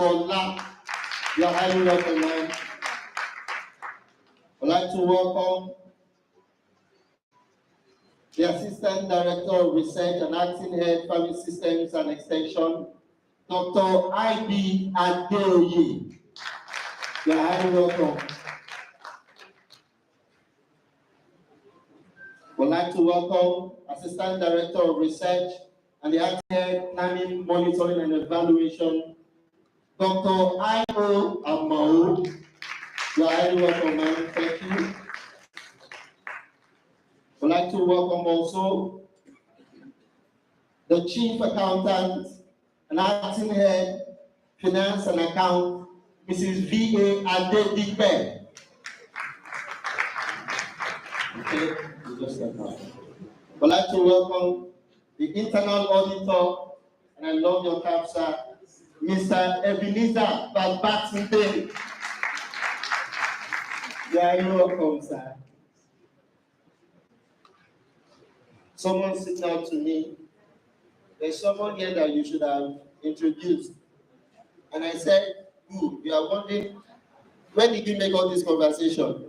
Adeola. You are highly welcome, man. I'd like to welcome the Assistant Director of Research and Acting Head, Family Systems and Extension, Dr. I.B. Adeoye. You are highly welcome. We'd like to welcome Assistant Director of Research and the Acting Head, Planning, Monitoring and Evaluation, Dr. I.O. Amao. You are highly welcome, man. Thank you. We'd like to welcome also the Chief Accountant and Acting Head, Finance and Account, Mrs. V.A. Adedipe. Okay, just like that. We'd like to welcome the Internal Auditor, and I love your cap, sir, Mr. Ebenezer Babatunde. You are welcome, sir. Someone signaled to me, there's someone here that you should have introduced. And I said, who? You are wondering, when did you make all this conversation?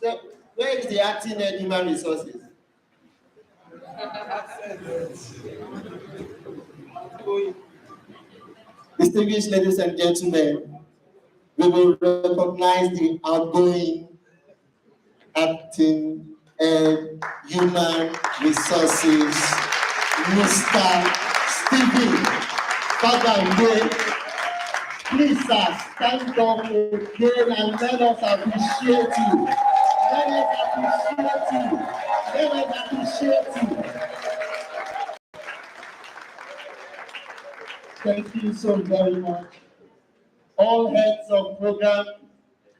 So, where is the acting head human resources? Distinguished ladies and gentlemen, we will recognize the outgoing acting and human resources, Mr. Stephen Bagande. Please, sir, stand up again and let us appreciate you. Let us appreciate you. Let us appreciate you. Thank you so very much. All heads of program,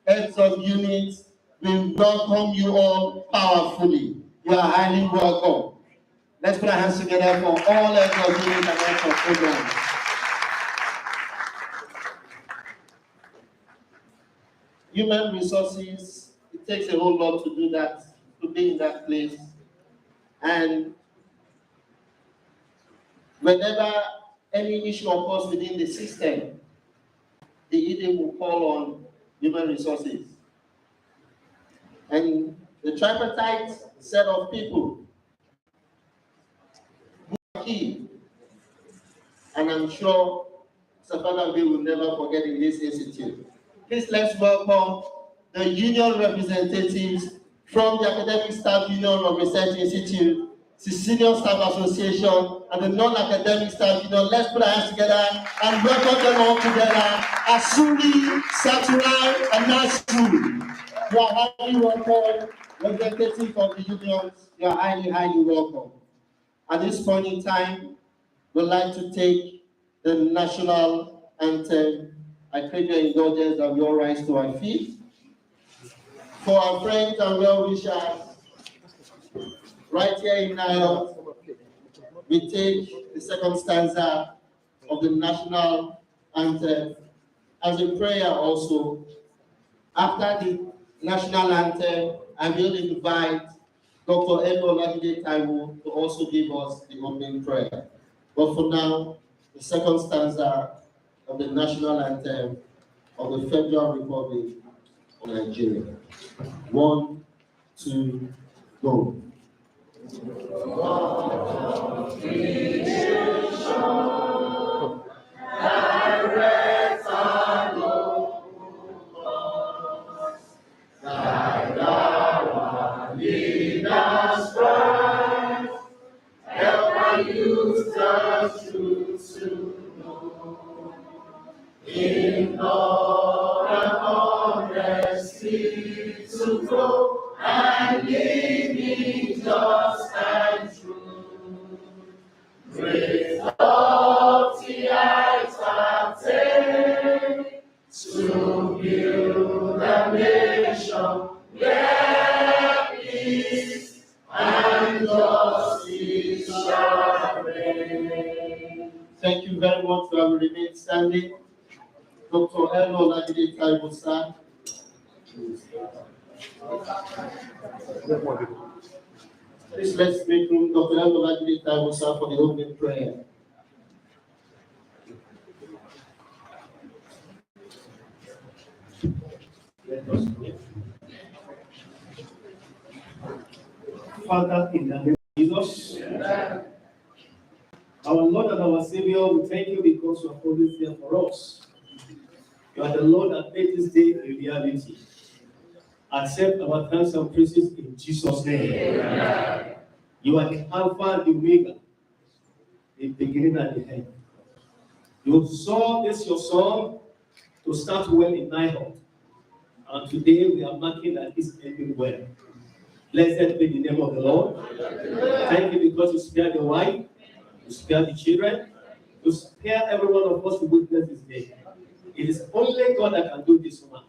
heads of units, we welcome you all powerfully. You are highly welcome. Let's put our hands together for all heads of units and heads of programs. Human resources, it takes a whole lot to do that, to be in that place. And whenever any issue occurs within the system, the ED will call on human resources. And the tripartite set of people who are key, and I'm sure Safana will never forget in this institute. Please let's welcome the union representatives from the Academic Staff Union of Research Institute, the Senior Staff Association, and the Non-Academic Staff Union. Let's put our hands together and welcome them all together. Asuri, Saturai, and Nasru. You are highly welcome. Representative of the unions, you are highly, highly welcome. At this point in time, we'd like to take the national anthem. I crave your indulgence that we all rise to our feet. For our friends and well-wishers, right here in Nile, we take the second stanza of the national anthem as a prayer also. After the national anthem, I will invite Dr. Olajide Taiwo to also give us the opening prayer. But for now, the second stanza of the national anthem of the Federal Republic of Nigeria. 1, 2, go. In all honesty to grow and living just and true. With lofty heights attain to build a nation where peace and justice shall reign. Thank you very much for having remained standing. Dr. Olajide Taiwo, sir. Please let's make room, Dr. Olajide Taiwo, sir, for the opening prayer. Let us pray. Father, in the name of Jesus, our Lord and our Savior, we thank you because you are always there for us. You are the Lord that made this day a reality. Accept our thanks and praises in Jesus' name. Amen. You are the Alpha and the Omega, the beginning and the end. You saw this your son to start well in Nihon. And today we are marking that it's ending well. Blessed be the name of the Lord. Thank you because you spared the wife, you spared the children, you spare every one of us to witness this day. It is only God that can do this one.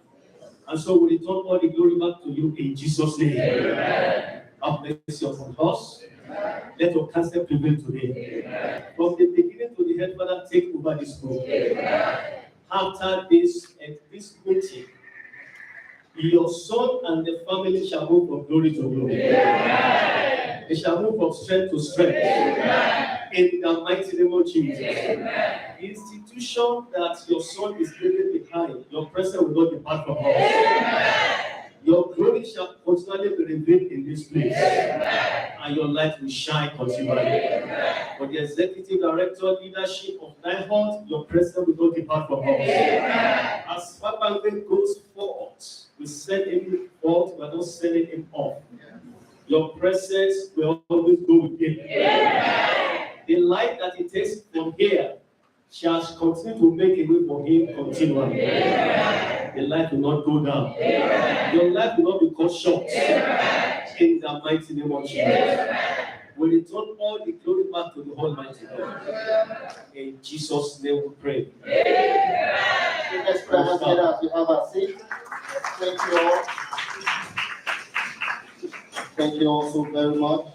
And so we return all the glory back to you in Jesus' name. Amen. Have mercy upon us. Amen. Let your counsel prevail today. Amen. From the beginning to the end, Father, take over this school. After this and this meeting, your son and the family shall move from glory to glory. Amen. They shall move from strength to strength. Amen. In the mighty name of Jesus. Amen. The institution that your son is leaving behind, your presence will not depart from us. Amen. Your glory shall continually be revealed in this place. Amen. And your light will shine continually. Amen. For the executive director leadership of Nihon, your presence will not depart from us. Amen. As Papa goes forth, we send him forth, we are not sending him off. Your presence will always go with him. Amen. The light that it takes from here shall continue to make a way for him continually. Amen. The light will not go down. Amen. Your life will not be cut short. Amen. In the mighty name of Jesus. Amen. We return all the glory back to the Almighty God. In Jesus' name we pray. Amen. Let's pray together as we have a seat. Thank you all. Thank you all so very much.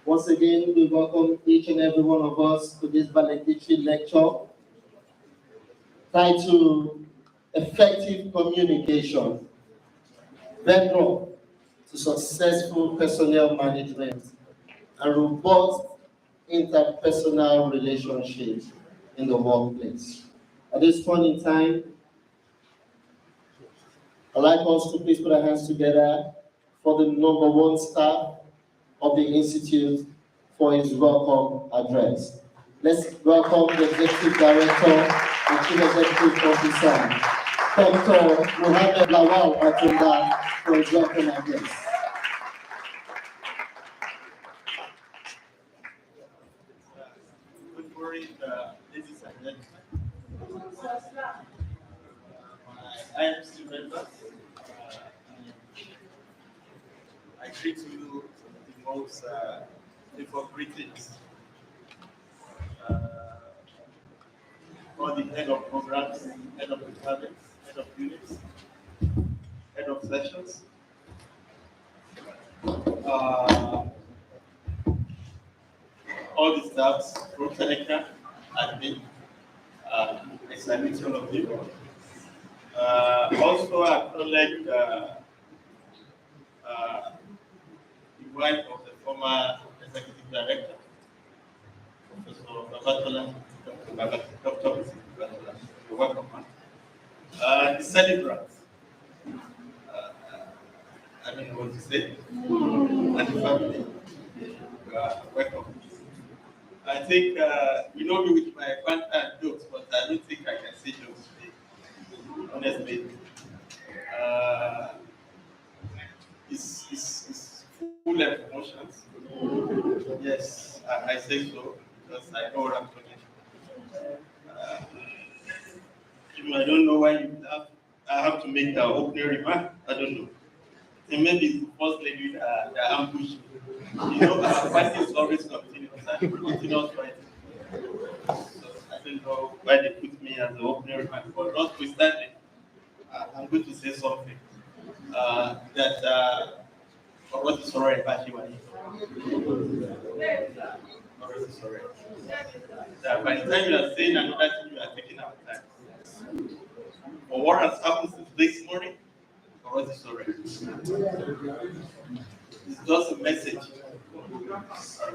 Once again, we welcome each and every one of us to this valedictory lecture titled Effective Communication, Bedrock to Successful Personnel Management and Robust Interpersonal Relationships in the Workplace. At this point in time, I'd like us to please put our hands together for the number one staff of the Institute for his welcome address. Let's welcome the Executive Director and Chief Executive Officer, Dr. Mohammed Lawal Atunda, for his welcome address. Good morning, ladies and gentlemen. I am still Bedrock. I greet you the most before greetings. For the head of programs, head of departments, head of units, head of sessions. All the staffs, Pro Seneca, admin, I salute all of you. Also acknowledge the wife of the former executive director, Professor Babatola, Dr. Babatola. You're welcome, man. The celebrants, I don't know what to say, and the family, welcome. I think you know me with my banter and jokes, but I don't think I can say jokes today. Honestly, it's full of emotions. Yes, I say so because I know what I'm talking. I don't know why I have to make the opening remark. I don't know. And maybe it's the first lady that ambush. You know, our party is always continuous and continuous fighting. So I don't know why they put me as the opening remark, but notwithstanding, I'm going to say something that what is sorry about you. Sorry. By the time you are saying another thing, you are taking our time. For what has happened since this morning, for what is sorry. It's just a message.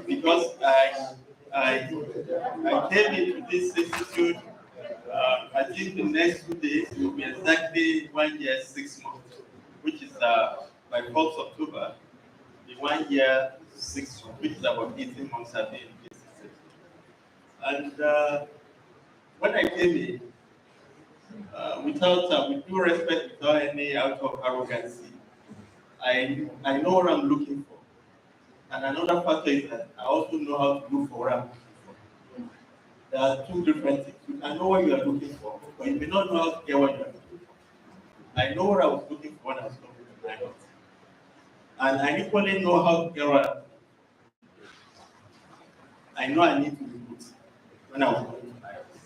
Because I came into this institute I think the next 2 days will be exactly 1 year, 6 months, which is by 4th October, the 1 year, 6 months, which is about 18 months I've been in this system. And when I came in, with due respect, without any out of arrogancy, I know what I'm looking for. And another factor is that I also know how to look for what I'm looking for. There are two different things. You can know what you are looking for, but you may not know how to get what you are looking for. I know what I was looking for when I was looking for my health. And I equally know how to get what I'm looking for. I know I need to recruit when I was looking for my health.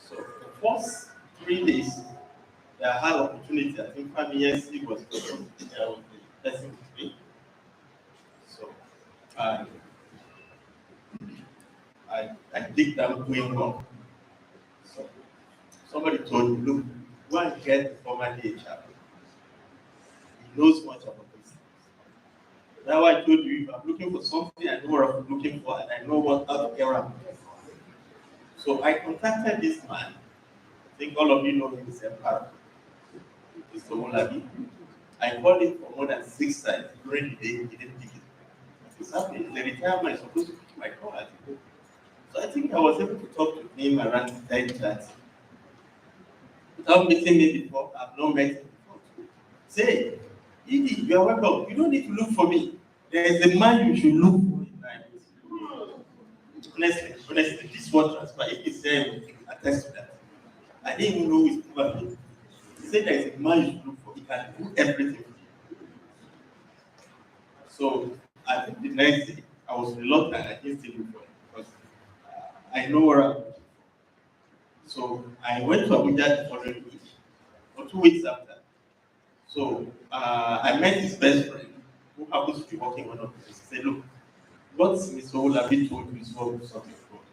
So the first 3 days, I had opportunity. I think Family was the person with me. So I think I'm going wrong. So somebody told me, look, go and get the former DHR. He knows much about this. That's why I told you, if I'm looking for something, I know what I'm looking for, and I know what how to get around. So I contacted this man. I think all of you know him, Mr. Molabi. I called him for more than 6 times during the day. He didn't pick it. What's happening? The retirement is supposed to pick my call. So I think I was able to talk to him around the time that without meeting me before, I've not met him before. Say, Edie, you are welcome. You don't need to look for me. There is a man you should look for in life. Honestly, this word transfer, if he said, attest to that. I didn't even know who is probably. He said there is a man you should look for. He can do everything for you. So I think the next day, I was reluctant. I didn't still look for him because I know where I'm looking for. So I went to Abuja the following week, or 2 weeks after. So I met his best friend, who happens to be working one of the places. He said, look, what Mr. Olabi told you is what we're talking about.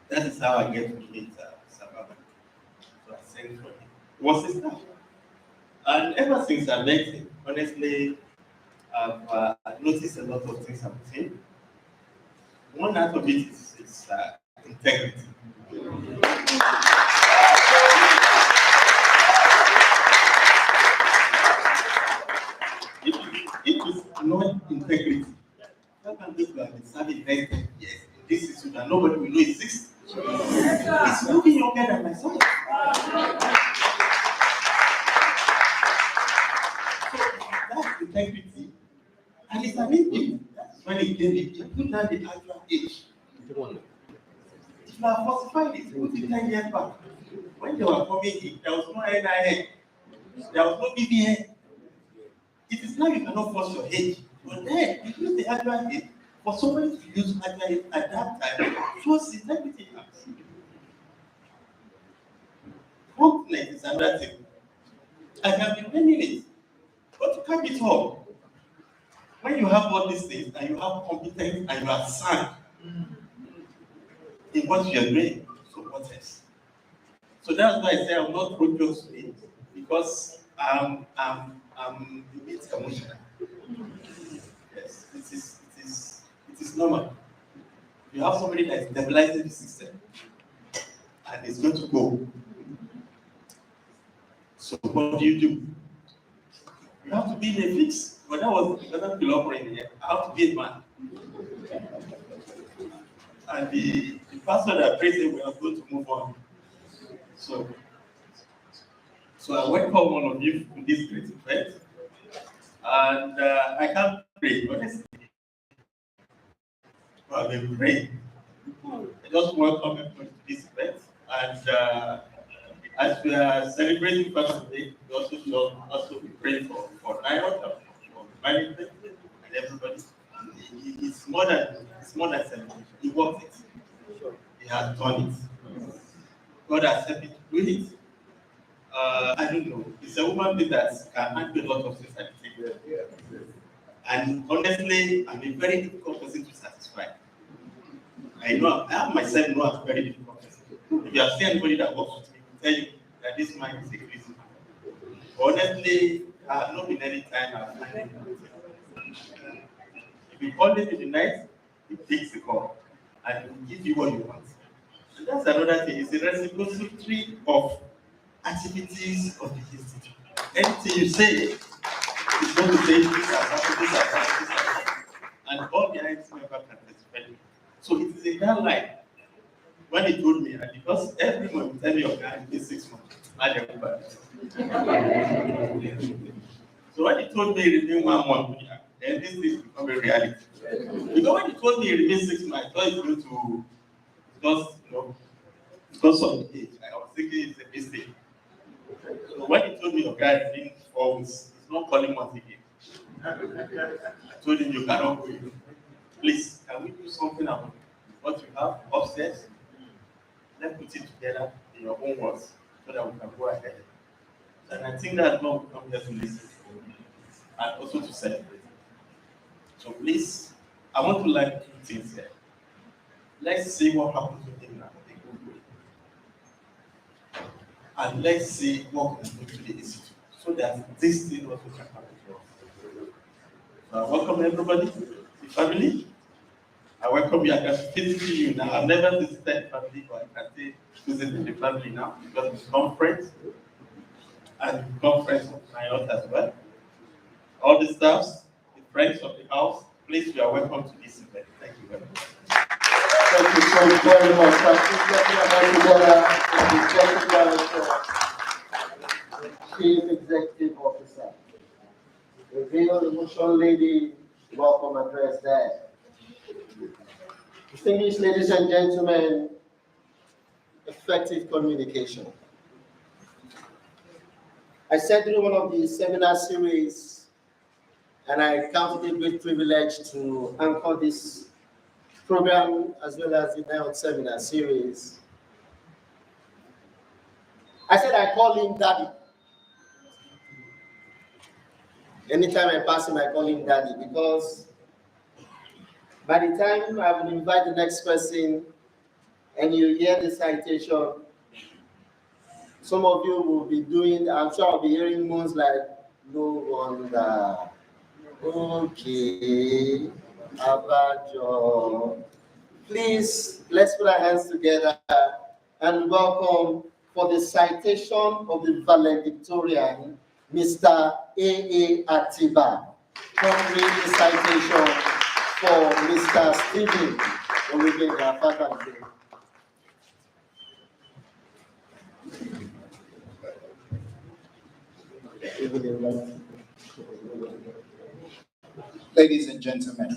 That is how I get to meet Sababa. So I sent for him. He was his staff. And ever since I met him, honestly, I've noticed a lot of things about him. One out of it is integrity. If it is not integrity, how can this guy be serving 10 years? This is so that nobody will know it's 6. It's looking younger than myself. So that's integrity. And it's an age. That's when it came in. You put down the actual age. If you are 45, it's put it 10 years back. When they were coming in, there was no NIN. There was no BBN. It is now you cannot force your age. But then, you use the actual age. For somebody to use actual age at that time, shows integrity. Confidence is another thing. I can be learning it, but you can't be tall. When you have all these things and you have competence and you are sound in what you are doing, so what else? So that's why I say I'm not pro-just today, because I'm a bit emotional. Yes, it is normal. You have somebody that is stabilizing the system and it's going to go. So what do? You have to be in a fix. But that was another philosopher in here. I have to be a man. And the pastor that prayed said we are going to move on. So I welcome one of you to this great event. And I can't pray, honestly. But I've been praying. I just welcome everybody to this event. And as we are celebrating Father's Day, we also should also be praying for Naira, for management, and everybody. It's more than celebration. He worked it. He has done it. God has helped him to do it. I don't know. It's a woman being that can handle a lot of things at the table. And honestly, I'm a very difficult person to satisfy. I myself know I'm a very difficult person. If you have seen anybody that works with me, will tell you that this man is a crazy man. Honestly, I have not been any time I've found him. If you call him in the night, he takes the call and he will give you what you want. That's another thing. It's a reciprocity of activities of the institute. Anything you say, it's going to say this has happened, this has happened, this has happened. And all the INT member can testify. So it is in that light. When he told me, and because everyone will tell me, okay, in 6 months, I never back. So when he told me he remained 1 month, then this thing become a reality. Because when he told me he remained 6 months, I thought it's going to, because, because of the age, I was thinking it's a mistake. So when he told me, okay, I remained 4 weeks, he's not calling once again. I told him, you cannot go. Please, can we do something about what you have upstairs? Let's put it together in your own words so that we can go ahead. And I think that God will come here to listen and also to celebrate. So please, I want to learn 2 things here. Let's see what happens to him now. And let's see what we can do to the institute so that this thing also can happen for us. So I welcome everybody, the family. I welcome you. I can visit you now. I've never visited the family, but I can say visit the family now because it's conference and conference of my own as well. All the staffs, the friends of the house, please, you are welcome to this event. Thank you very much. Thank you so very much. Chief Executive Officer. The real emotional lady, welcome address there. Distinguished ladies and gentlemen, effective communication. I said during one of the seminar series, and I count it a great privilege to anchor this program as well as the health seminar series. I said I call him Daddy. Anytime I pass him, I call him Daddy because by the time I will invite the next person and you hear the citation, some of you will be doing, I'm sure I'll be hearing moans like, no wonder, okay, Abajo. Please, let's put our hands together and welcome for the citation of the valedictorian, Mr. A.A. Atiba. Come read the citation for Mr. Stephen Olugbenga faculty. Ladies and gentlemen,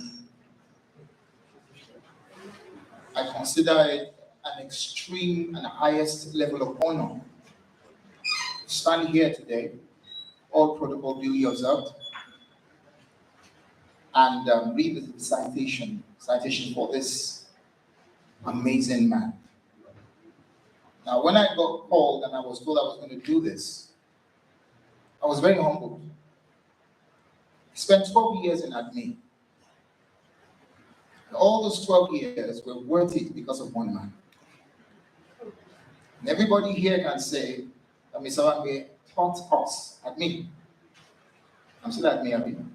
I consider it an extreme and highest level of honor to stand here today, all protocol duly observed, and read the citation for this amazing man. Now, when I got called and I was told I was going to do this, I was very humbled. I spent 12 years in admin. All those 12 years were worth it because of one man. And everybody here can say that Mr. Wangwe taught us admin. I'm still admin.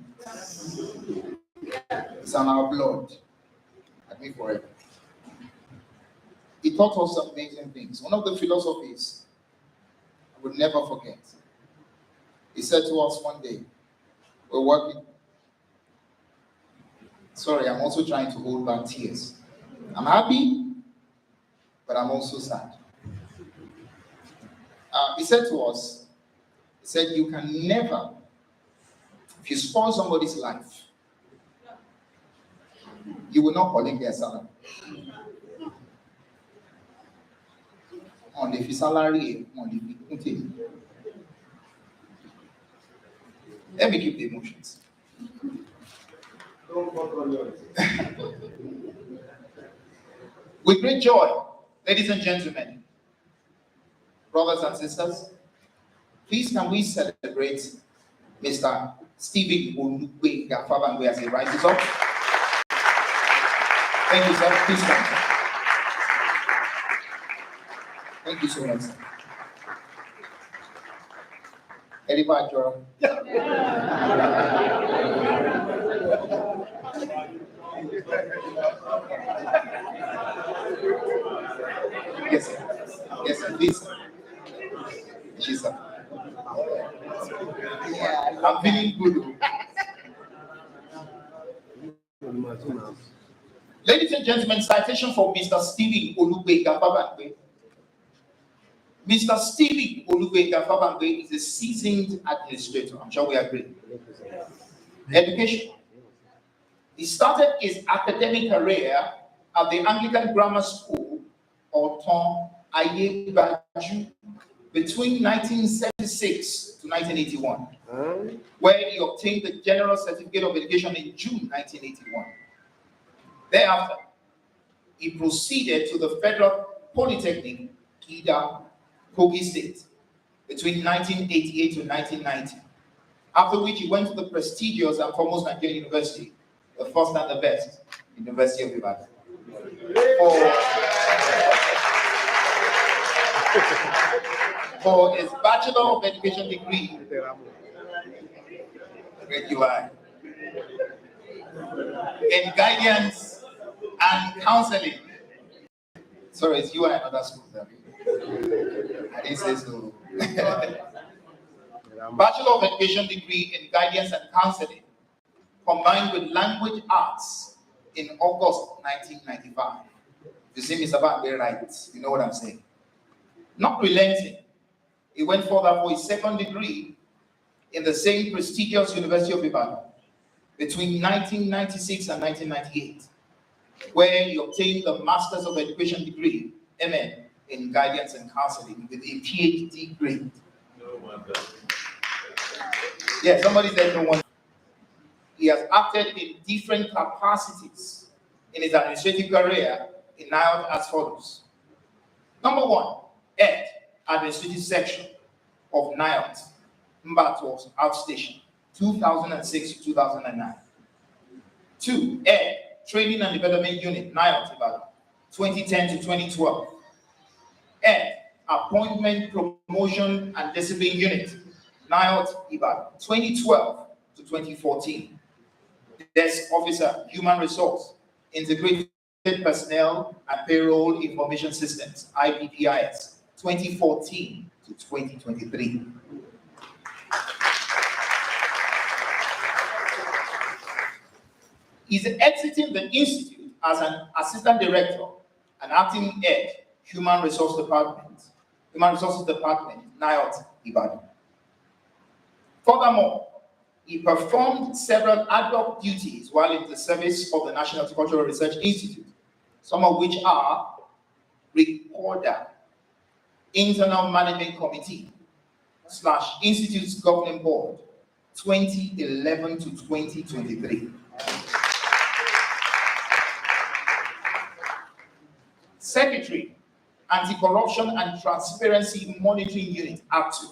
It's on our blood. Admin forever. He taught us some amazing things. One of the philosophies I would never forget. He said to us one day, we're working. Sorry, I'm also trying to hold back tears. I'm happy, but I'm also sad. He said to us, he said, you can never, if you spoil somebody's life, you will not collect their salary. On the salary, on the let me keep the emotions. With great joy, ladies and gentlemen, brothers and sisters, please can we celebrate Mr. Stephen Olugbenga Fabangwe as he rises up. Thank you, sir. Please come. Thank you so much, sir. Anybody, Joram? Yes, sir. Yes, sir. Please. Yes, sir. Yeah, I'm feeling good. Ladies and gentlemen, citation for Mr. Stephen Olugbenga Fabangbe. Mr. Stephen Olugbenga Fabangbe is a seasoned administrator. I'm sure we agree. Education. He started his academic career at the Anglican Grammar School, Oton Ayebaju, between 1976 to 1981, where he obtained the General Certificate of Education in June 1981. Thereafter, he proceeded to the Bedrock Polytechnic, Ida, Kogi State, between 1988 to 1990, after which he went to the prestigious and foremost Nigerian university, the first and the best, University of Ibadan, for his Bachelor of Education degree. Great UI. In guidance and counseling. Sorry, it's UI and other schools. I didn't say so. Bachelor of Education degree in guidance and counseling, combined with language arts in August 1995. You see Mr. Bagbe right, you know what I'm saying. Not relenting, he went further for his second degree in the same prestigious University of Ibadan between 1996 and 1998, where he obtained the Masters of Education degree, MN, in guidance and counseling with a PhD grade. Yeah, somebody said no one. He has acted in different capacities in his administrative career in NIOT as follows. Number one, Ed, administrative section of NIOT, Mbatos Outstation, 2006 to 2009. 2, Ed, Training and Development Unit, NIOT Ibadan, 2010 to 2012. Ed, Appointment, Promotion and Discipline Unit, NIOT Ibadan, 2012 to 2014. Desk Officer, Human Resource, Integrated Personnel and Payroll Information Systems, IPPIS, 2014 to 2023. He's exiting the institute as an assistant director and acting head, Human Resources Department, NIOT Ibadan. Furthermore, he performed several ad hoc duties while in the service of the National Horticultural Research Institute, some of which are Recorder, Internal Management Committee / Institute's Governing Board, 2011 to 2023. Secretary, Anti-Corruption and Transparency Monitoring Unit, ACTU.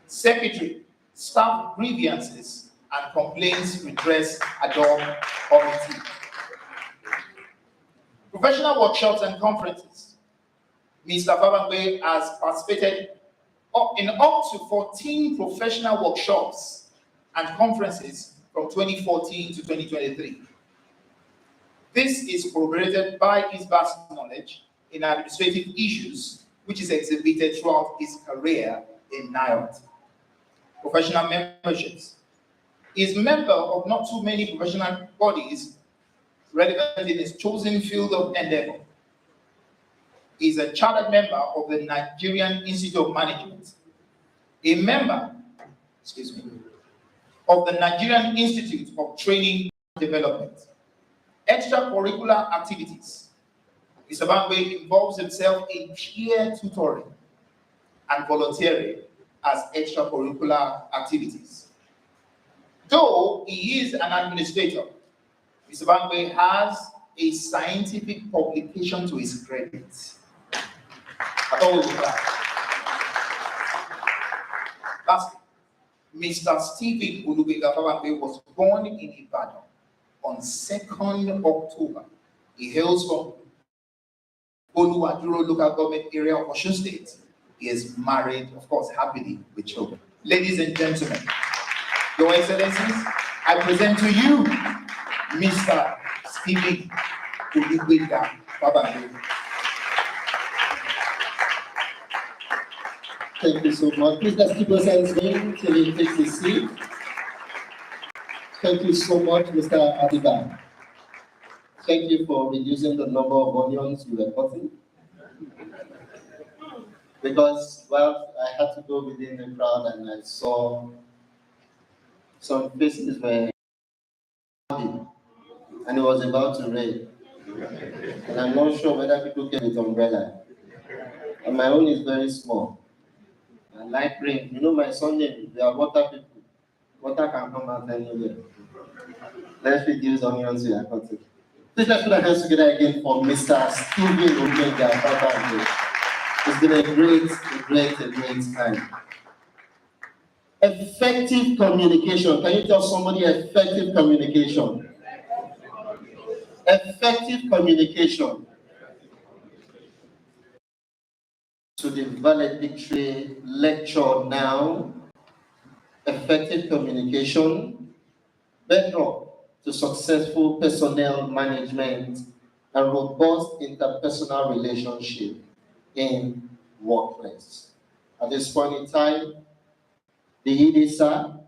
Secretary, Staff Grievances and Complaints Redress Ad hoc Committee. Professional workshops and conferences. Mr. Fabangbe has participated in up to 14 professional workshops and conferences from 2014 to 2023. This is corroborated by his vast knowledge in administrative issues, which is exhibited throughout his career in NIOT. Professional memberships. He is member of not too many professional bodies relevant in his chosen field of endeavor. He is a chartered member of the Nigerian Institute of Management, a member, of the Nigerian Institute of Training and Development. Extracurricular activities. Mr. Bangbe involves himself in peer tutoring and volunteering as extracurricular activities. Though he is an administrator, Mr. Bangbe has a scientific publication to his credit. Lastly, Mr. Stephen Olugbenga Fabangbe was born in Ibadan on 2nd October. He hails from Oluwaduro local government area of Osun State. He is married, of course, happily with children. Ladies and gentlemen, Your Excellencies, I present to you Mr. Stephen Olugbenga Fabangbe. Thank you so much. Please let's keep those hands going till he takes his seat. Thank you so much, Mr. Adiba. Thank you for reducing the number of onions you were cutting. Because, well, I had to go within the crowd and I saw some faces were happy and it was about to rain. And I'm not sure whether people came with umbrella. And my own is very small. I like rain. You know my son name, they are water people. Water can come out anywhere. Let's reduce onions we are cutting. Please let's put our hands together again for Mr. Stephen Omega. It's been a great time. Effective communication. Can you tell somebody effective communication? Effective communication. To the valedictory lecture now. Effective communication. Bedrock to successful personnel management and robust interpersonal relationship in workplace. At this point in time, the EDSA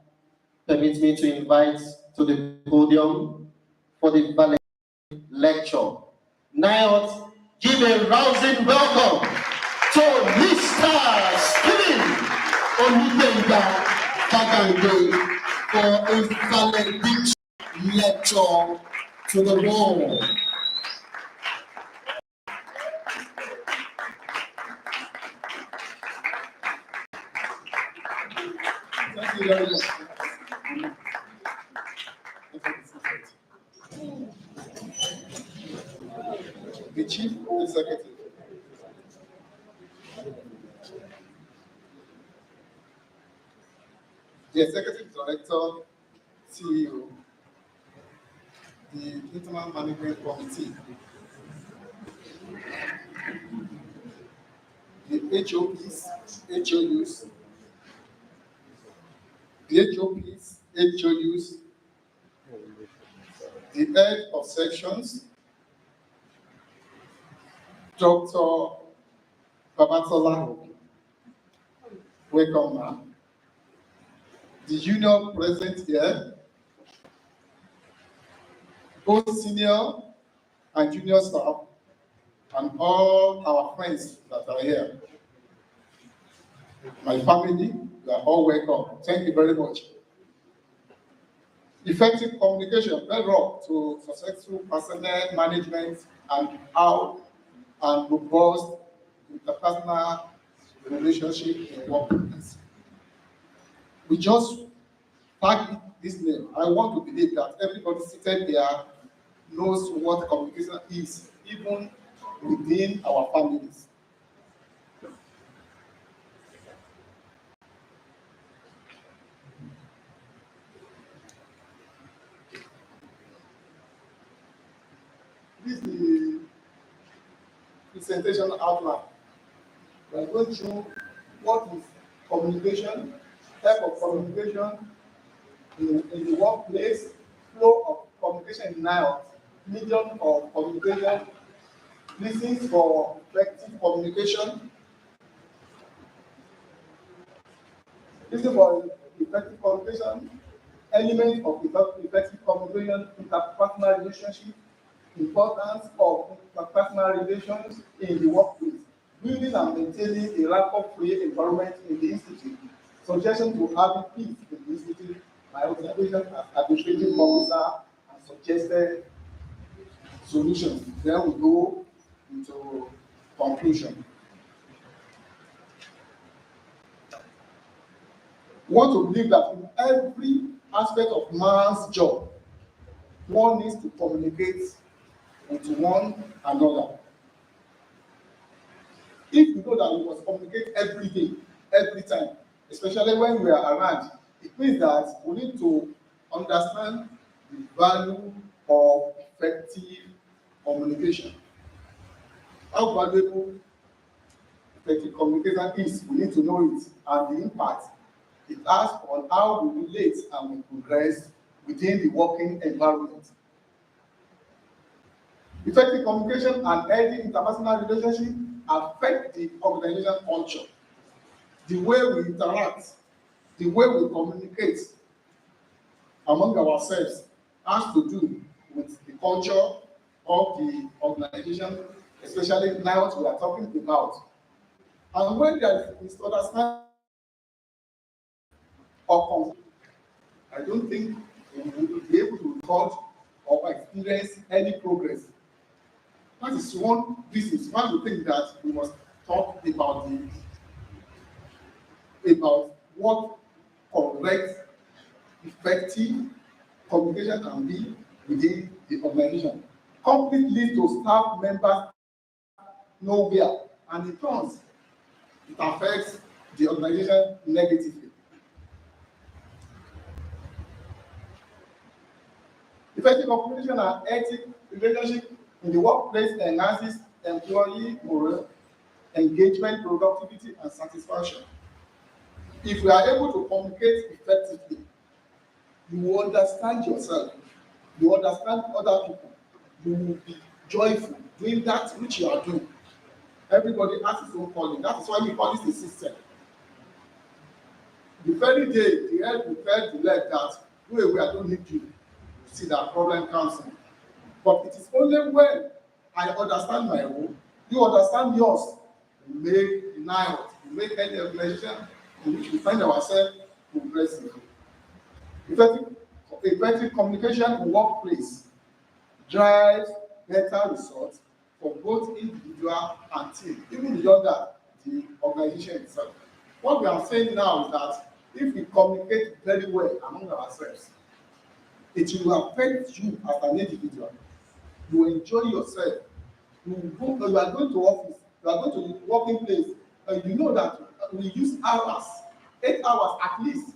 permits me to invite to the podium for the valedictory lecture. Now, give a rousing welcome to Mr. Stephen Omega Kagande for a valedictory lecture to the world. Thank you very much. The Chief Executive. The Executive Director, CEO, the Internal Management Committee, the HOPs, HOUs, the HOPs, HOUs, the head of sections, Dr. Babatola, welcome, ma'am. The union present here, both senior and junior staff, and all our friends that are here. My family, you are all welcome. Thank you very much. Effective communication, bedrock to successful personnel management and how and robust interpersonal relationship in workplace. We just tag this name. I want to believe that everybody seated here knows what communication is, even within our families. This is the presentation outline. We are going through what is communication, type of communication in the workplace, flow of communication now, medium of communication, reasons for effective communication. Reason for effective communication, element of effective communication, interpersonal relationship, importance of interpersonal relations in the workplace, building and maintaining a rapport-free environment in the institute, suggestion to having peace in the institute, my observation as administrative officer, and suggested solutions. Then we go into conclusion. We want to believe that in every aspect of man's job, one needs to communicate with one another. If we know that we must communicate every day, every time, especially when we are around, it means that we need to understand the value of effective communication. How valuable effective communication is, we need to know it, and the impact it has on how we relate and we progress within the working environment. Effective communication and healthy interpersonal relationship affect the organizational culture. the way we interact, the way we communicate among ourselves has to do with the culture of the organization, especially now what we are talking about. And when there is misunderstanding or conflict, I don't think we will be able to record or experience any progress. That is one reason, one thing that we must talk about what correct, effective communication can be within the organization. Conflict leads to staff members nowhere, and in turn, it affects the organization negatively. Effective communication and ethical relationship in the workplace enhances employee morale, engagement, productivity, and satisfaction. If you are able to communicate effectively, you will understand yourself, you understand other people, you will be joyful doing that which you are doing. Everybody has his own calling. That is why we call this a system. The very day the head will tell the leg that, go away, I don't need you. You see that problem comes in. But it is only when I understand my role, you understand yours, we make denial, we make any organization in which we find ourselves progressing. Effective communication in workplace drives better results for both individual and team, even beyond that, the organization itself. What we are saying now is that if we communicate very well among ourselves, it will affect you as an individual. You will enjoy yourself. You are going to office, you are going to working place, and you know that we use hours, 8 hours at least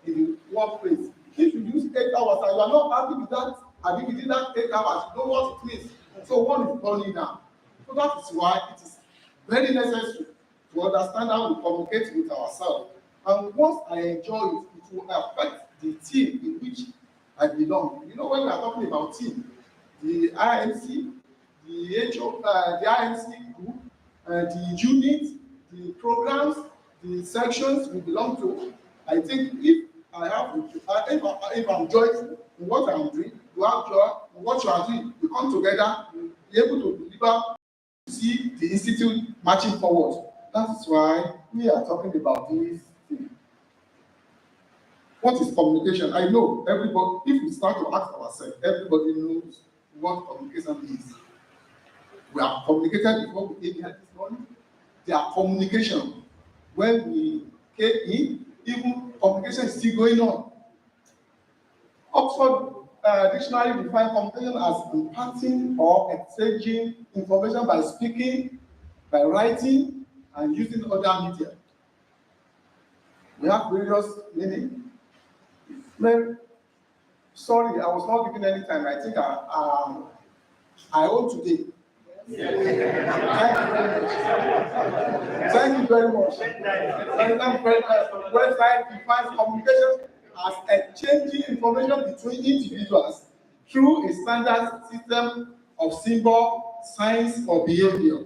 in the workplace. If you use 8 hours and you are not happy with that, and within that 8 hours, you know what it means. So one is burning down. So that is why it is very necessary to understand how we communicate with ourselves. And once I enjoy it, it will affect the team in which I belong. You know, when we are talking about team, the IMC, the HO, the IMC group, the unit, the programs, the sections we belong to. I think if I'm joyful in what I'm doing, you have joy in what you are doing, we come together, we'll be able to deliver, see the institute marching forward. That is why we are talking about this thing. What is communication? I know everybody, if we start to ask ourselves, everybody knows what communication is. We have communicated before we came here this morning. There are communication. When we came in, even communication is still going on. Oxford Dictionary defines communication as imparting or exchanging information by speaking, by writing, and using other media. We have various meanings. Sorry, I was not given any time. I think I own today. Thank you very much. Website defines communication as exchanging information between individuals through a standard system of symbol, signs, or behavior.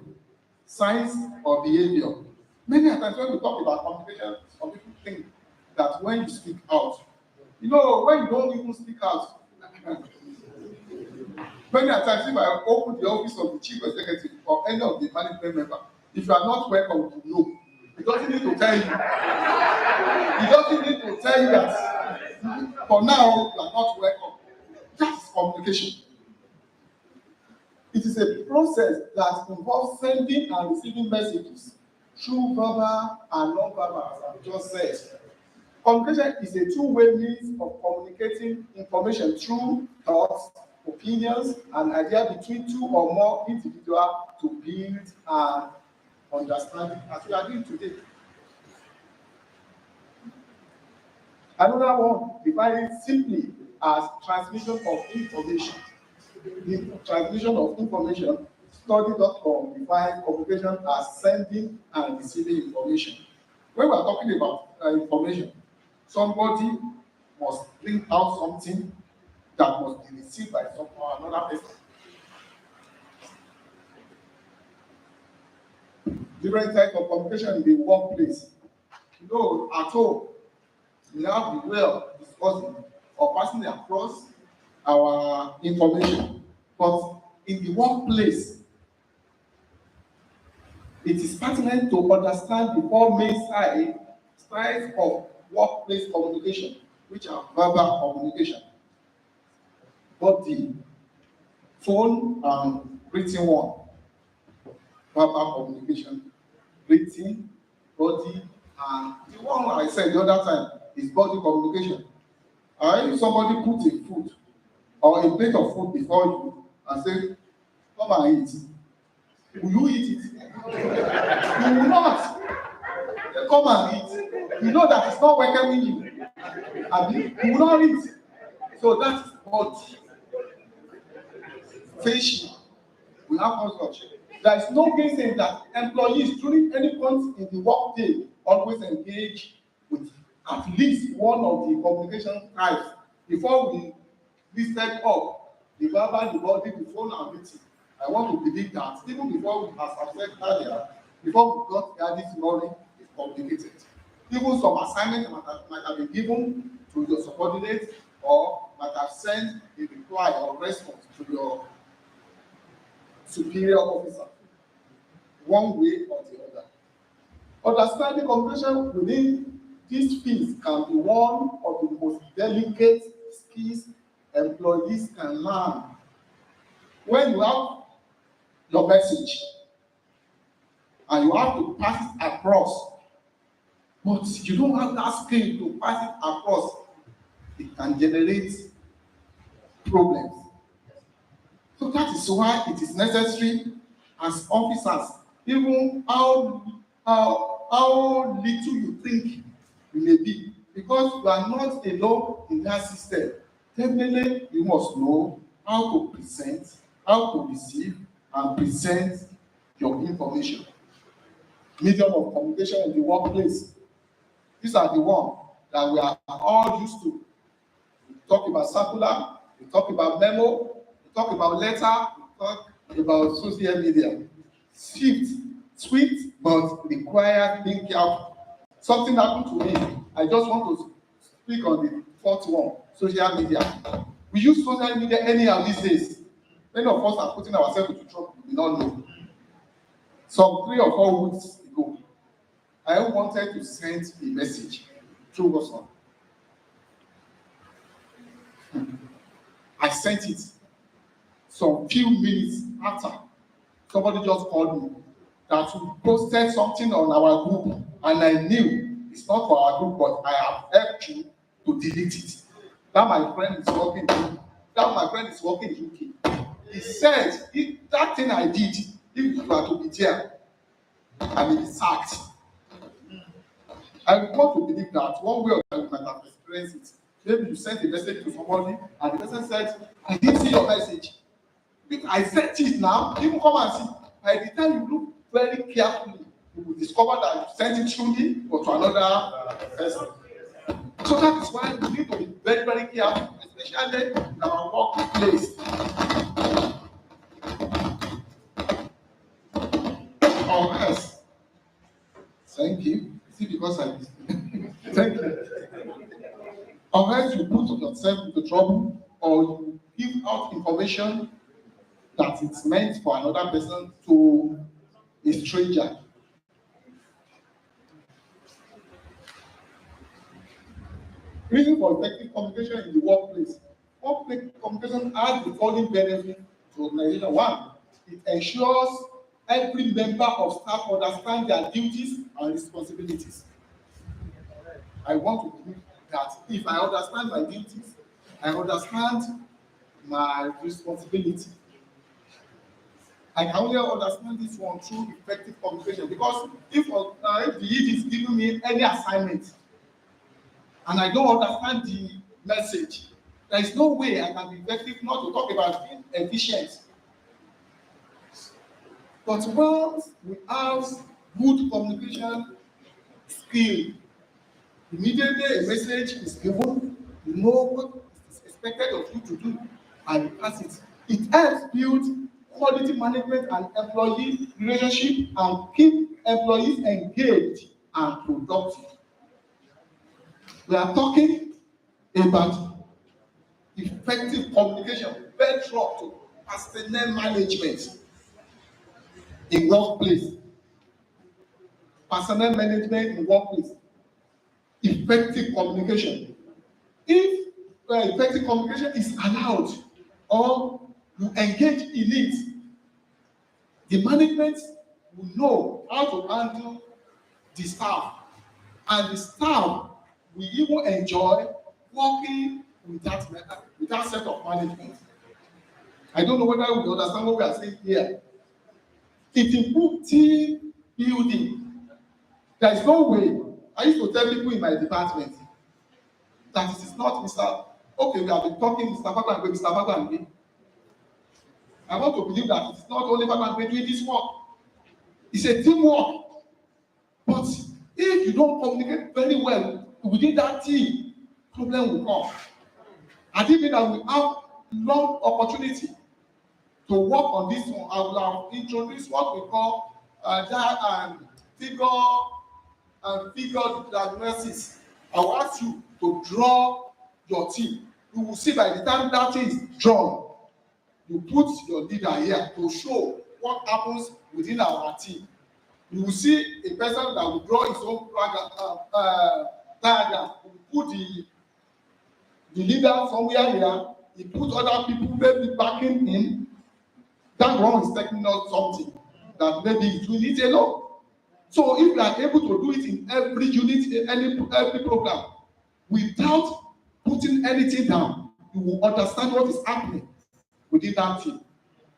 Signs or behavior. Many times when we talk about communication, some people think that when you speak out, you know, when you don't even speak out, many times if I open the office of the chief executive or any of the management member, if you are not welcome to know, he doesn't need to tell you. He doesn't need to tell you that for now you are not welcome. That's communication. It is a process that involves sending and receiving messages through verbal and non-verbal, as I've just said. Communication is a two-way means of communicating information through thoughts, opinions, and ideas between two or more individuals to build an understanding, as we are doing today. Another one defined simply as transmission of information. The transmission of information, study.com defines communication as sending and receiving information. When we are talking about information, somebody must bring out something that must be received by some or another person. Different types of communication in the workplace. At home, we have the way of discussing or passing across our information. But in the workplace, it is pertinent to understand the four main styles of workplace communication, which are verbal communication, body, phone, and written one. Verbal communication, written, body, and the one I said the other time is body communication. If somebody put a food or a plate of food before you and say, "Come and eat," will you eat it? You will not. Come and eat. You know that it's not welcoming you. You will not eat. So that is body. Facial. We have no such. There is no gainsaying that employees during any point in the workday always engage with at least one of the communication types before we listed up the verbal, the body, the phone, and written. I want to believe that even before we, as I said earlier, before we got here this morning, it's complicated. Even some assignment might have been given to your subordinate or might have sent a reply or response to your superior officer, one way or the other. Understanding communication within these fields can be one of the most delicate skills employees can learn. When you have your message and you have to pass it across, but you don't have that skill to pass it across, it can generate problems. So that is why it is necessary as officers, even how little you think you may be, because you are not alone in that system. Definitely, you must know how to present, how to receive, and present your information. Medium of communication in the workplace. These are the ones that we are all used to. We talk about circular, we talk about memo, we talk about letter, we talk about social media. Sweet, but requires being careful. Something happened to me. I just want to speak on the fourth one, social media. We use social media anyhow these days. Many of us are putting ourselves into trouble we don't know. Some 3 or 4 weeks ago, I wanted to send a message through WhatsApp. I sent it. Some few minutes after, somebody just called me that we posted something on our group, and I knew it's not for our group, but I have helped you to delete it. That my friend is working in UK. He said, if that thing I did, if you are to be there, I may be sacked. I want to believe that one way or another you might have experienced it. Maybe you sent a message to somebody, and the person said, "I didn't see your message. I sent it now. Even come and see." By the time you look very carefully, you will discover that you sent it through me or to another person. So that is why we need to be very, very careful, especially in our workplace. Or else, thank you. See, because I thank you. Or else you put yourself into trouble, or you give out information that it's meant for another person to a stranger. Reason for effective communication in the workplace. Workplace communication has the following benefit to organization. One, it ensures every member of staff understands their duties and responsibilities. I want to believe that if I understand my duties, I understand my responsibility. I can only understand this one through effective communication, because if the ED is giving me any assignment and I don't understand the message, there is no way I can be effective, not to talk about being efficient. But once we have good communication skill, immediately a message is given, you know what is expected of you to do, and you pass it. It helps build quality management and employee relationship and keep employees engaged and productive. We are talking about effective communication, bedrock to personnel management in workplace. Personnel management in workplace. Effective communication. If effective communication is allowed or you engage in it, the management will know how to handle the staff, and the staff will even enjoy working with that set of management. I don't know whether we understand what we are saying here. It improves team building. There is no way. I used to tell people in my department that it is not Mr. Okay, we have been talking Mr. Papa and Mr. Papa and me. I want to believe that it is not only Papa and me doing this work. It's a teamwork. But if you don't communicate very well within that team, problem will come. And even that we have long opportunity to work on this one, I will have introduced what we call figure diagnosis. I will ask you to draw your team. You will see by the time that thing is drawn, you put your leader here to show what happens within our team. You will see a person that will draw his own diagram. He will put the leader somewhere here. He put other people maybe backing him. That one is taking out something that maybe he's doing it alone. So if you are able to do it in every unit, in every program, without putting anything down, you will understand what is happening within that team.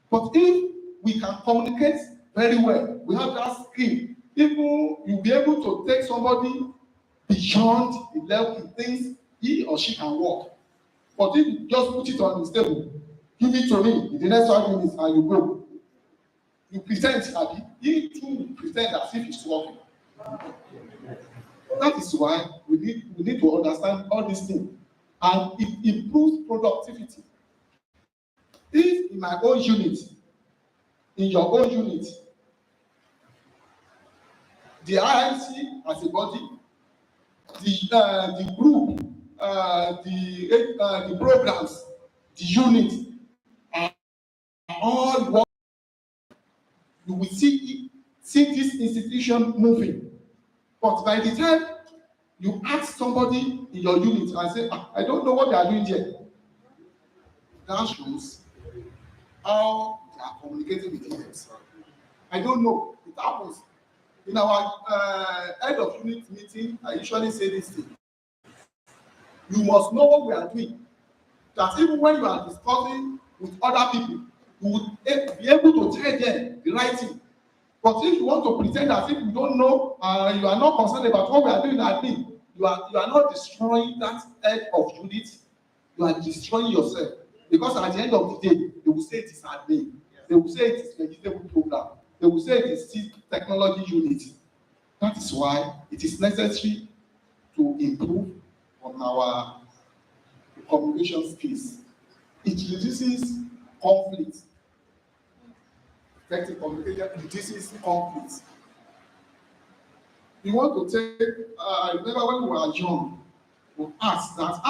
But if we can communicate very well, we have that skill, people, you'll be able to take somebody beyond the level he thinks he or she can work. But if you just put it on the table, give it to me in the next 5 minutes and you go. You pretend, Abby, he too will pretend as if he's working. That is why we need to understand all these things. And it improves productivity. If in my own unit, in your own unit, the IIC as a body, the group, the programs, the unit are all working, you will see this institution moving. But by the time you ask somebody in your unit and say, I don't know what they are doing here, that shows how they are communicating with themselves. I don't know. It happens. In our head of unit meeting, I usually say this thing. You must know what we are doing. That even when you are discussing with other people, you will be able to tell them the right thing. But if you want to pretend as if you don't know, you are not concerned about what we are doing at me, you are not destroying that head of unit. You are destroying yourself. Because at the end of the day, they will say it is admin. They will say it is vegetable program. They will say it is technology unit. That is why it is necessary to improve on our communication skills. It reduces conflict. Effective communication reduces conflict. We want to take, I remember when we were young, we asked that,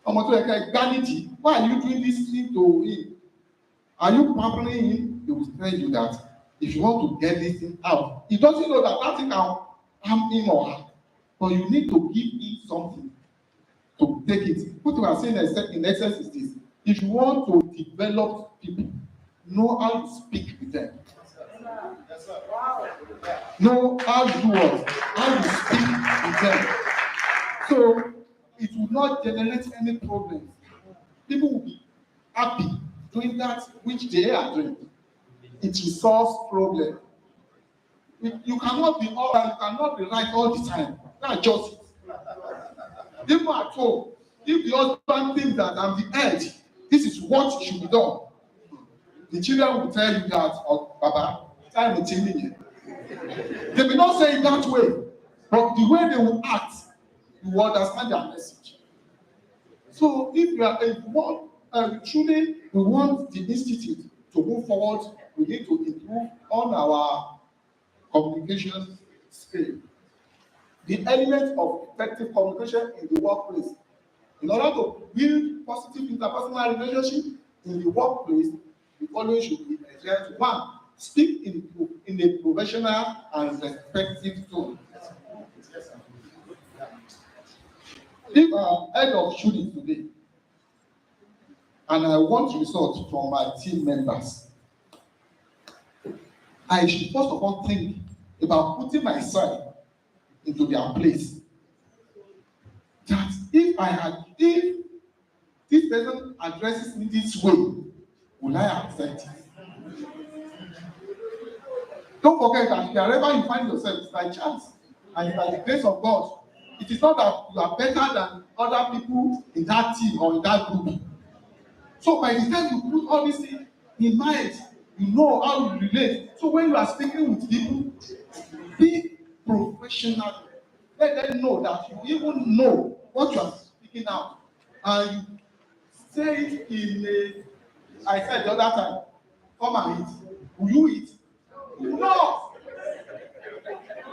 Gandhi, why are you doing this thing to him? Are you pampering him? He will tell you that if you want to get this thing out, he doesn't know that that thing can harm him or her. But you need to give him something to take it. What we are saying in essence is this. If you want to develop people, know how to speak with them. Know how you do what? How you speak with them. So it will not generate any problems. People will be happy doing that which they are doing. It resolves problem. You cannot be all right, you cannot be right all the time. That's just it. Even at home, if the husband thinks that I'm the head, this is what should be done. The children will tell you that, oh, Baba, time is changing. They may not say it that way, but the way they will act, you will understand their message. So if you are truly we want the institute to move forward, we need to improve on our communication skill. the element of effective communication in the workplace. In order to build positive interpersonal relationship in the workplace, the following should be adhered to. One, speak in a professional and respectful tone. If I'm head of shooting today, and I want results from my team members, I should first of all think about putting myself into their place. That if this person addresses me this way, will I accept it? Don't forget that wherever you find yourself, it's by chance and it's by the grace of God. It is not that you are better than other people in that team or in that group. So by the time you put all these things in mind, you know how you relate. So when you are speaking with people, be professional. Let them know that you even know what you are speaking out. And you say it in a, I said the other time, come and eat. Will you eat? You will not.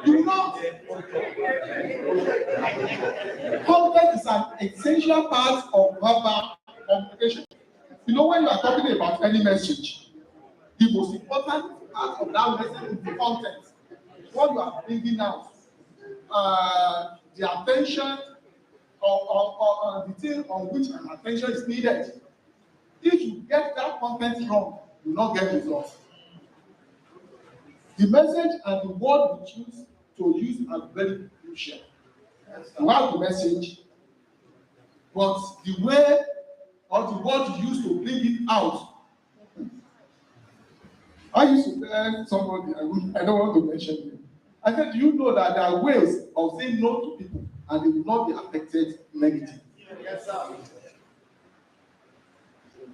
You will not. Content is an essential part of verbal communication. You know, when you are talking about any message, the most important part of that message is the content. What you are bringing out, the attention or the thing on which an attention is needed. If you get that content wrong, you will not get results. The message and the word we choose to use are very crucial. You have the message, but the way or the word you use to bring it out. I used to tell somebody, I don't want to mention him. I said, do you know that there are ways of saying no to people and they will not be affected negatively? Yes, sir.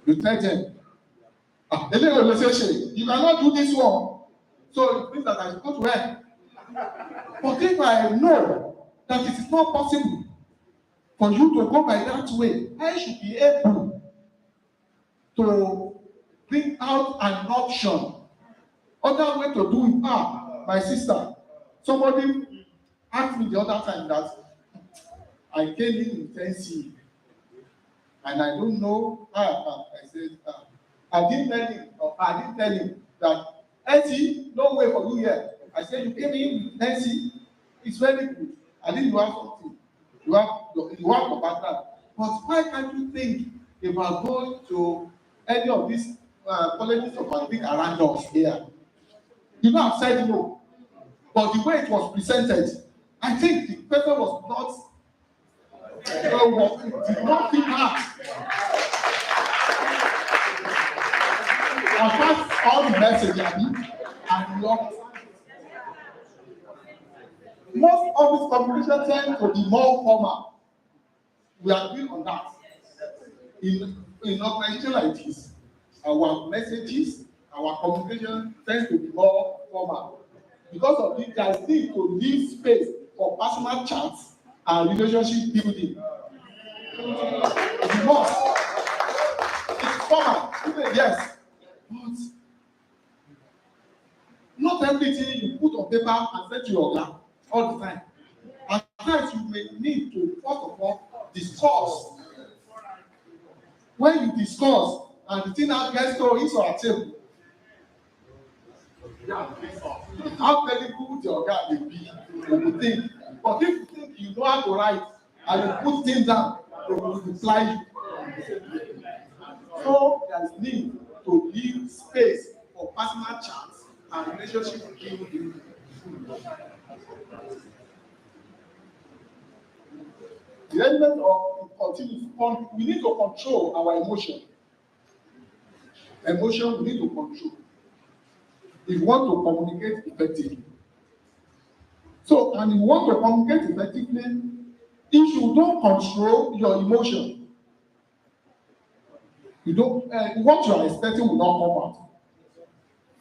You tell them, you cannot do this one. So it means that I should go to hell. But if I know that it is not possible for you to go by that way, I should be able to bring out an option. Other way to do it. My sister, somebody asked me the other time that I came in intensive and I don't know how. I said, I didn't tell him that, Etty, no way for you here. I said, you came in with Nancy, it's very good. I think you have something. You have your background. But why can't you think about going to any of these colleges of agriculture around us here? You know, I've said no. But the way it was presented, I think the person was not, did not think hard. And that's all the message I need. And you understand. Most office communication tend to be more formal. We agree on that. In organization like this, our messages, our communication tends to be more formal. Because of this, there is need to leave space for personal chats and relationship building. It's more. It's formal. Yes. But not everything you put on paper and send to your lab all the time. At times you may need to, first of all, discuss. When you discuss and the thing now gets to into our table, how terrible your guy will be, you will think. But if you think you know how to write and you put things down, they will reply you. So there is need to leave space for personal chats and relationship building. The element of continuous, we need to control our emotion. Emotion we need to control if you want to communicate effectively. So, and if you want to communicate effectively, if you don't control your emotion, you don't, what you are expecting will not come out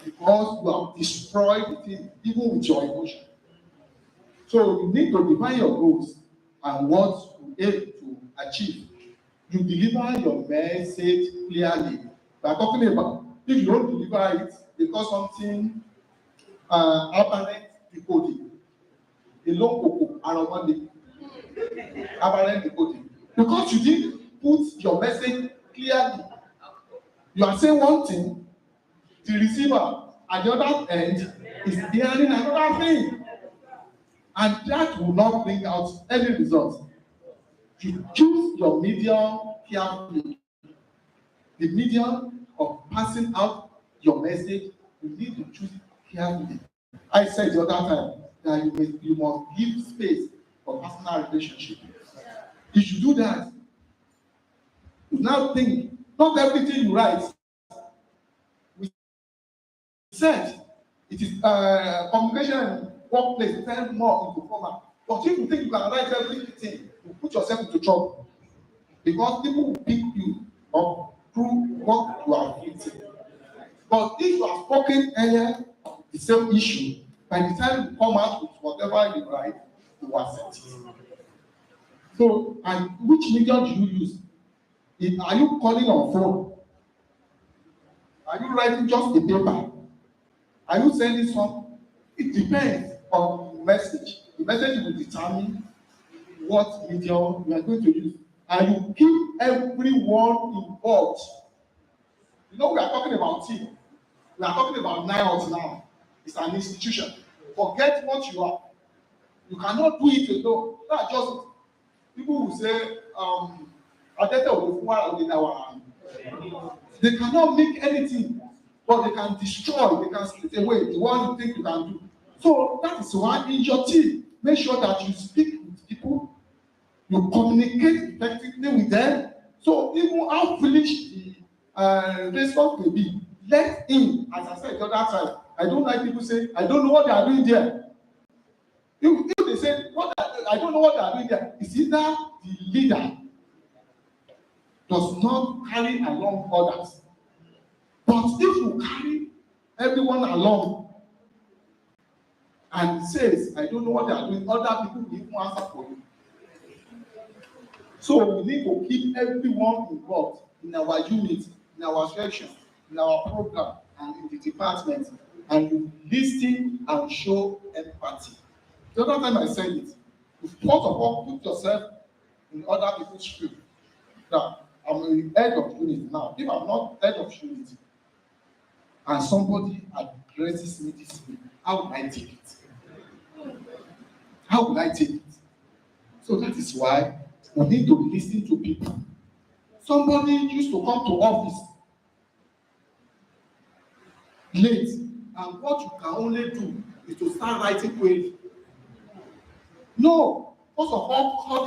because you have destroyed the thing, even with your emotion. So you need to define your goals and what you aim to achieve. You deliver your message clearly. We are talking about if you don't deliver it because something apparent decoding, a long cocoa. on Monday. Apparent decoding. Because you didn't put your message clearly. You are saying one thing, the receiver at the other end is hearing another thing. And that will not bring out any result. You choose your medium carefully. The medium of passing out your message, you need to choose carefully. I said the other time that you must give space for personal relationship. You should do that. Now think, not everything you write. We said it is communication and workplace turn more into formal. But if you think you can write everything, you put yourself into trouble. Because people will pick you up through what you are written. But if you have spoken earlier the same issue, by the time you come out with whatever you write, you accept it. So, and which medium do you use? Are you calling on phone? Are you writing just a paper? Are you sending some? It depends on the message. The message will determine what medium you are going to use. And you keep everyone involved. You know, we are talking about team. We are talking about NIOT now. It's an institution. Forget what you are. You cannot do it alone. That's just people will say, they cannot make anything, but they can destroy, they can split away the one you think you can do. So that is why in your team, make sure that you speak with people, you communicate effectively with them. So even how foolish the response may be, let in, as I said the other time, I don't like people say, I don't know what they are doing there. If they say, I don't know what they are doing there, it's either the leader does not carry along others. But if you carry everyone along and says, I don't know what they are doing, other people will even answer for you. So we need to keep everyone involved in our unit, in our section, in our program, and in the department, and you listen and show empathy. The other time I said it, you first of all put yourself in other people's shoes. Now, I'm the head of unit now. If I'm not head of unit, and somebody addresses me this way, how will I take it? How will I take it? So that is why we need to listen to people. Somebody used to come to office late, and what you can only do is to start writing queries. No, first of all, call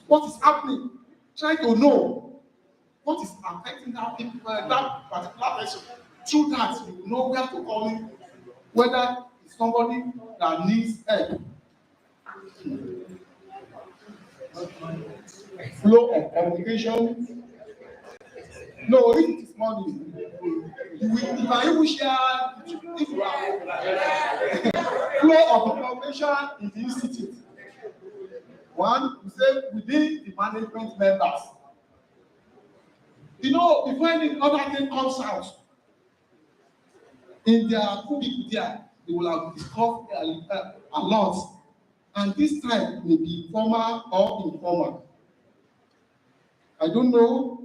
what is happening. Try to know what is affecting that particular person. Through that, you know where to call in, whether it's somebody that needs help. Flow of communication. No, if it is money, you can even share if you are. Flow of information in the institute. One, we say within the management members. You know, before any other thing comes out, in their cubicle there, they will have discussed a lot. And this time may be formal or informal. I don't know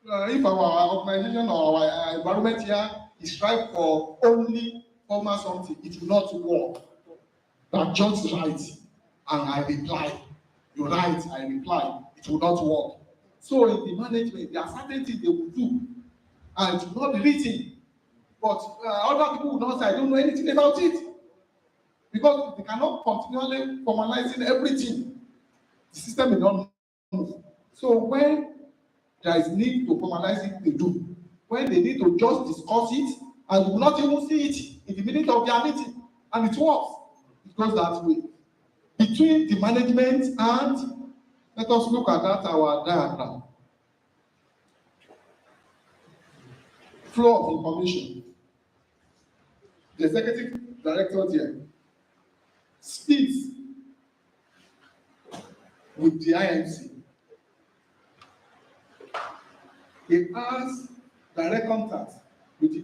if our organization or our environment here is strive for only formal something. It will not work. That just write and I reply. You write, I reply. It will not work. So in the management, there are certain things they will do, and it will not be written. But other people will not say, I don't know anything about it. Because they cannot continually formalizing everything. The system will not move. So when there is need to formalize it, they do. When they need to just discuss it, and we will not even see it in the minute of their meeting, and it works. It goes that way. Between the management and, let us look at that, our diagram. Flow of information. The executive director there speaks with the IMC. He has direct contact with the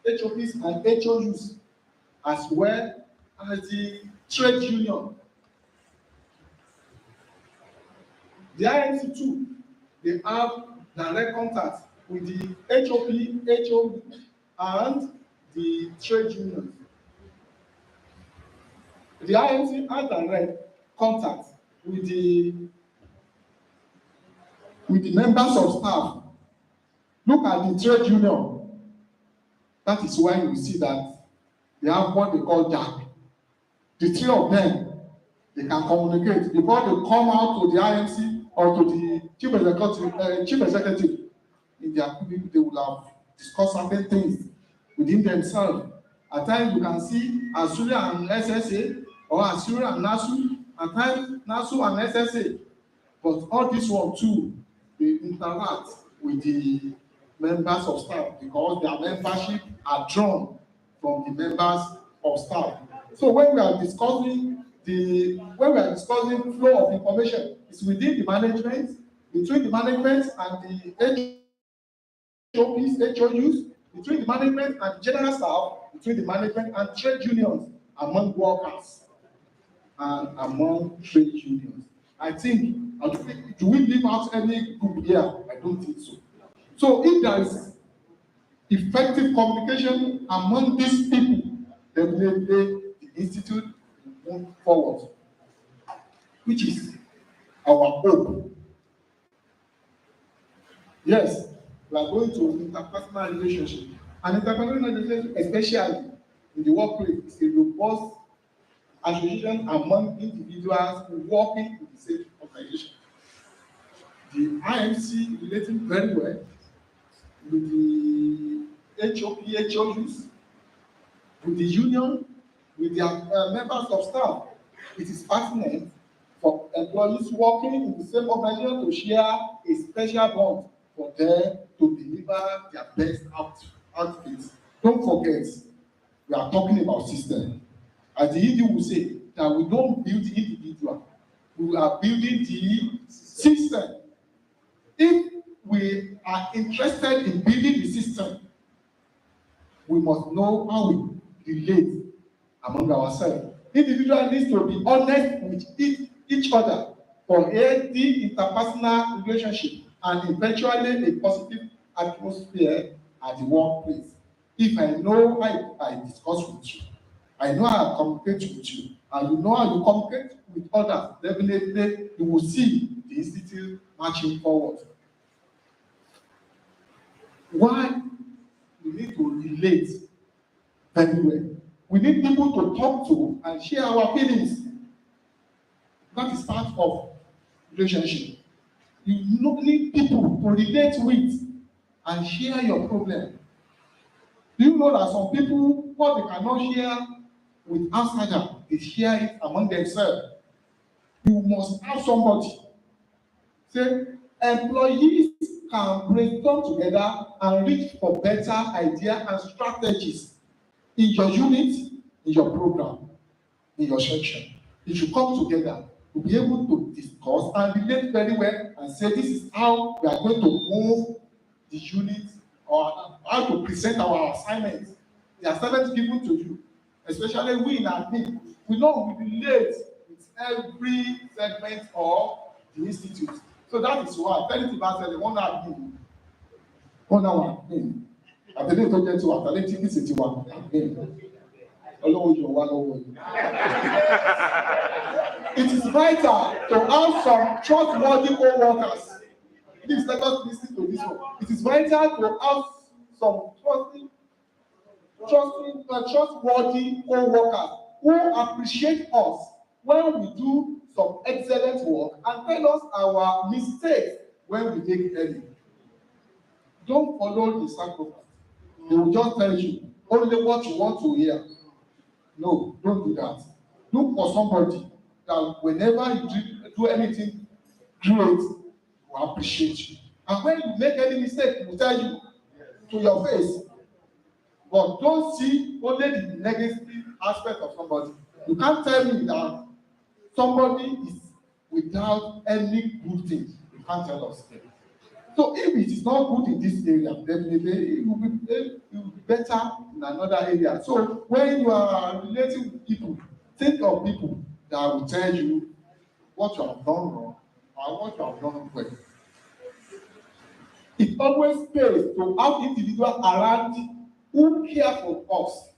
HOPs and HOUs, as well as the trade union. The INC too, they have direct contact with the HOP, HO, and the trade unions. The INC has direct contact with the members of staff. Look at the trade union. That is why you see that they have what they call JAC. The three of them, they can communicate before they come out to the IMC or to the chief executive. In their community, they will have discussed certain things within themselves. At times, you can see Asura and SSA, or Asura and NASU. At times, NASU and SSA. But all this one too, they interact with the members of staff because their membership are drawn from the members of staff. So when we are discussing flow of information, it's within the management, between the management and the HOPs, HOUs, between the management and general staff, between the management and trade unions, among workers and among trade unions. I think, do we leave out any group here? I don't think so. So if there is effective communication among these people, definitely the institute will move forward, which is our hope. Yes, we are going to interpersonal relationship. And interpersonal relationship, especially in the workplace, is a robust association among individuals working in the same organization. The IMC relating very well with the HOP, HOUs, with the union, with their members of staff. It is pertinent for employees working in the same organization to share a special bond for them to deliver their best outfits. Don't forget, we are talking about system. As the Hindu will say, that we don't build the individual, we are building the system. If we are interested in building the system, we must know how we relate among ourselves. Individuals need to be honest with each other for healthy interpersonal relationship and eventually a positive atmosphere at the workplace. If I know how I discuss with you, I know how I communicate with you, and you know how you communicate with others, definitely you will see the institute marching forward. Why we need to relate very well. We need people to talk to and share our feelings. That is part of relationship. You need people to relate with and share your problem. Do you know that some people, what they cannot share with outsiders, they share it among themselves? You must have somebody. Say, employees can brainstorm together and reach for better ideas and strategies in your unit, in your program, in your section. If you come together, you'll be able to discuss and relate very well and say, this is how we are going to move the unit or how to present our assignments. The assignments given to you, especially we in our team, we know we relate with every segment of the institute. So that is why, tell about the one hour meeting. 1 hour meeting. Àtẹ̀lé tó jẹ́ tiwa, àtẹ̀lé tí kì í ṣe tiwa. Ọlọ́run yọ wá lọ́wọ́ yìí. It is vital to have some trustworthy co-workers. Please let us listen to this one. It is vital to have some trustworthy co-workers who appreciate us when we do some excellent work and tell us our mistakes when we take early. Don't follow the sacrifice. They will just tell you only what you want to hear. No, don't do that. Look for somebody that whenever you do anything great, will appreciate you. And when you make any mistake, he will tell you to your face. But don't see only the negative aspect of somebody. You can't tell me that somebody is without any good thing. You can't tell us. So if it is not good in this area, definitely it will be better in another area. So when you are relating with people, think of people that will tell you what you have done wrong and what you have done well. It always pays to have individuals around who care for us.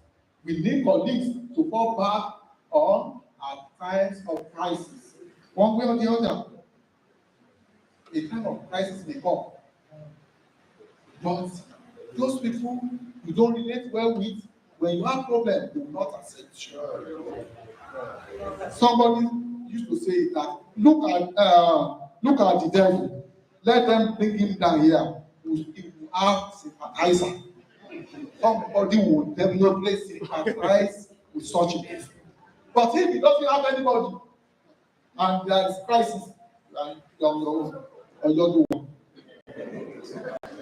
We need colleagues to fall back on at times of crisis. One way or the other, a time of crisis may come. But those people you don't relate well with, when you have problems, they will not accept you. Somebody used to say that look at the devil, let them bring him down here. He will have sympathizer. Somebody will definitely sympathize with such a person. But if he doesn't have anybody, and there is crisis, and you're on your own, or you're the one.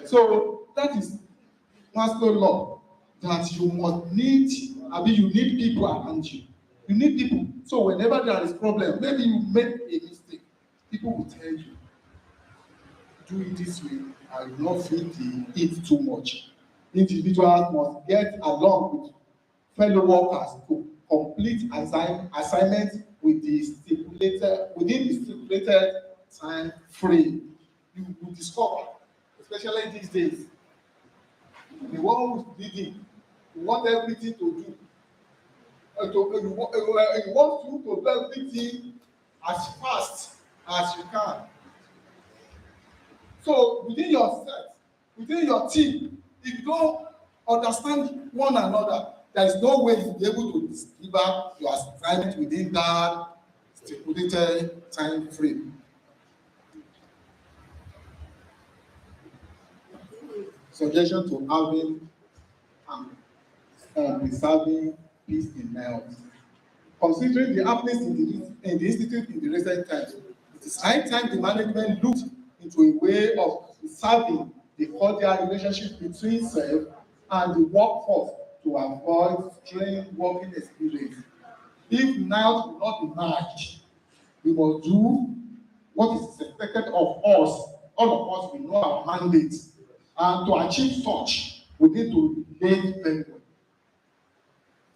So that is Maslow's law, that you must need, you need people around you. You need people. So whenever there is problem, maybe you make a mistake, people will tell you, do it this way, and you not feel the heat too much. Individuals must get along with fellow workers to complete assignments within the stipulated time frame. You will discover, especially these days, the one who is leading, you want everything to do. You want you to do everything as fast as you can. So within yourself, within your team, if you don't understand one another, there is no way you'll be able to deliver your assignment within that stipulated time frame. Suggestion to having and preserving peace in health. Considering the happenings in the institute in the recent times, it is high time the management looked into a way of preserving the cordial relationship between self and the workforce to avoid strained working experience. If now will not be matched, we must do what is expected of us. All of us will know our mandate, and to achieve such, we need to relate very well.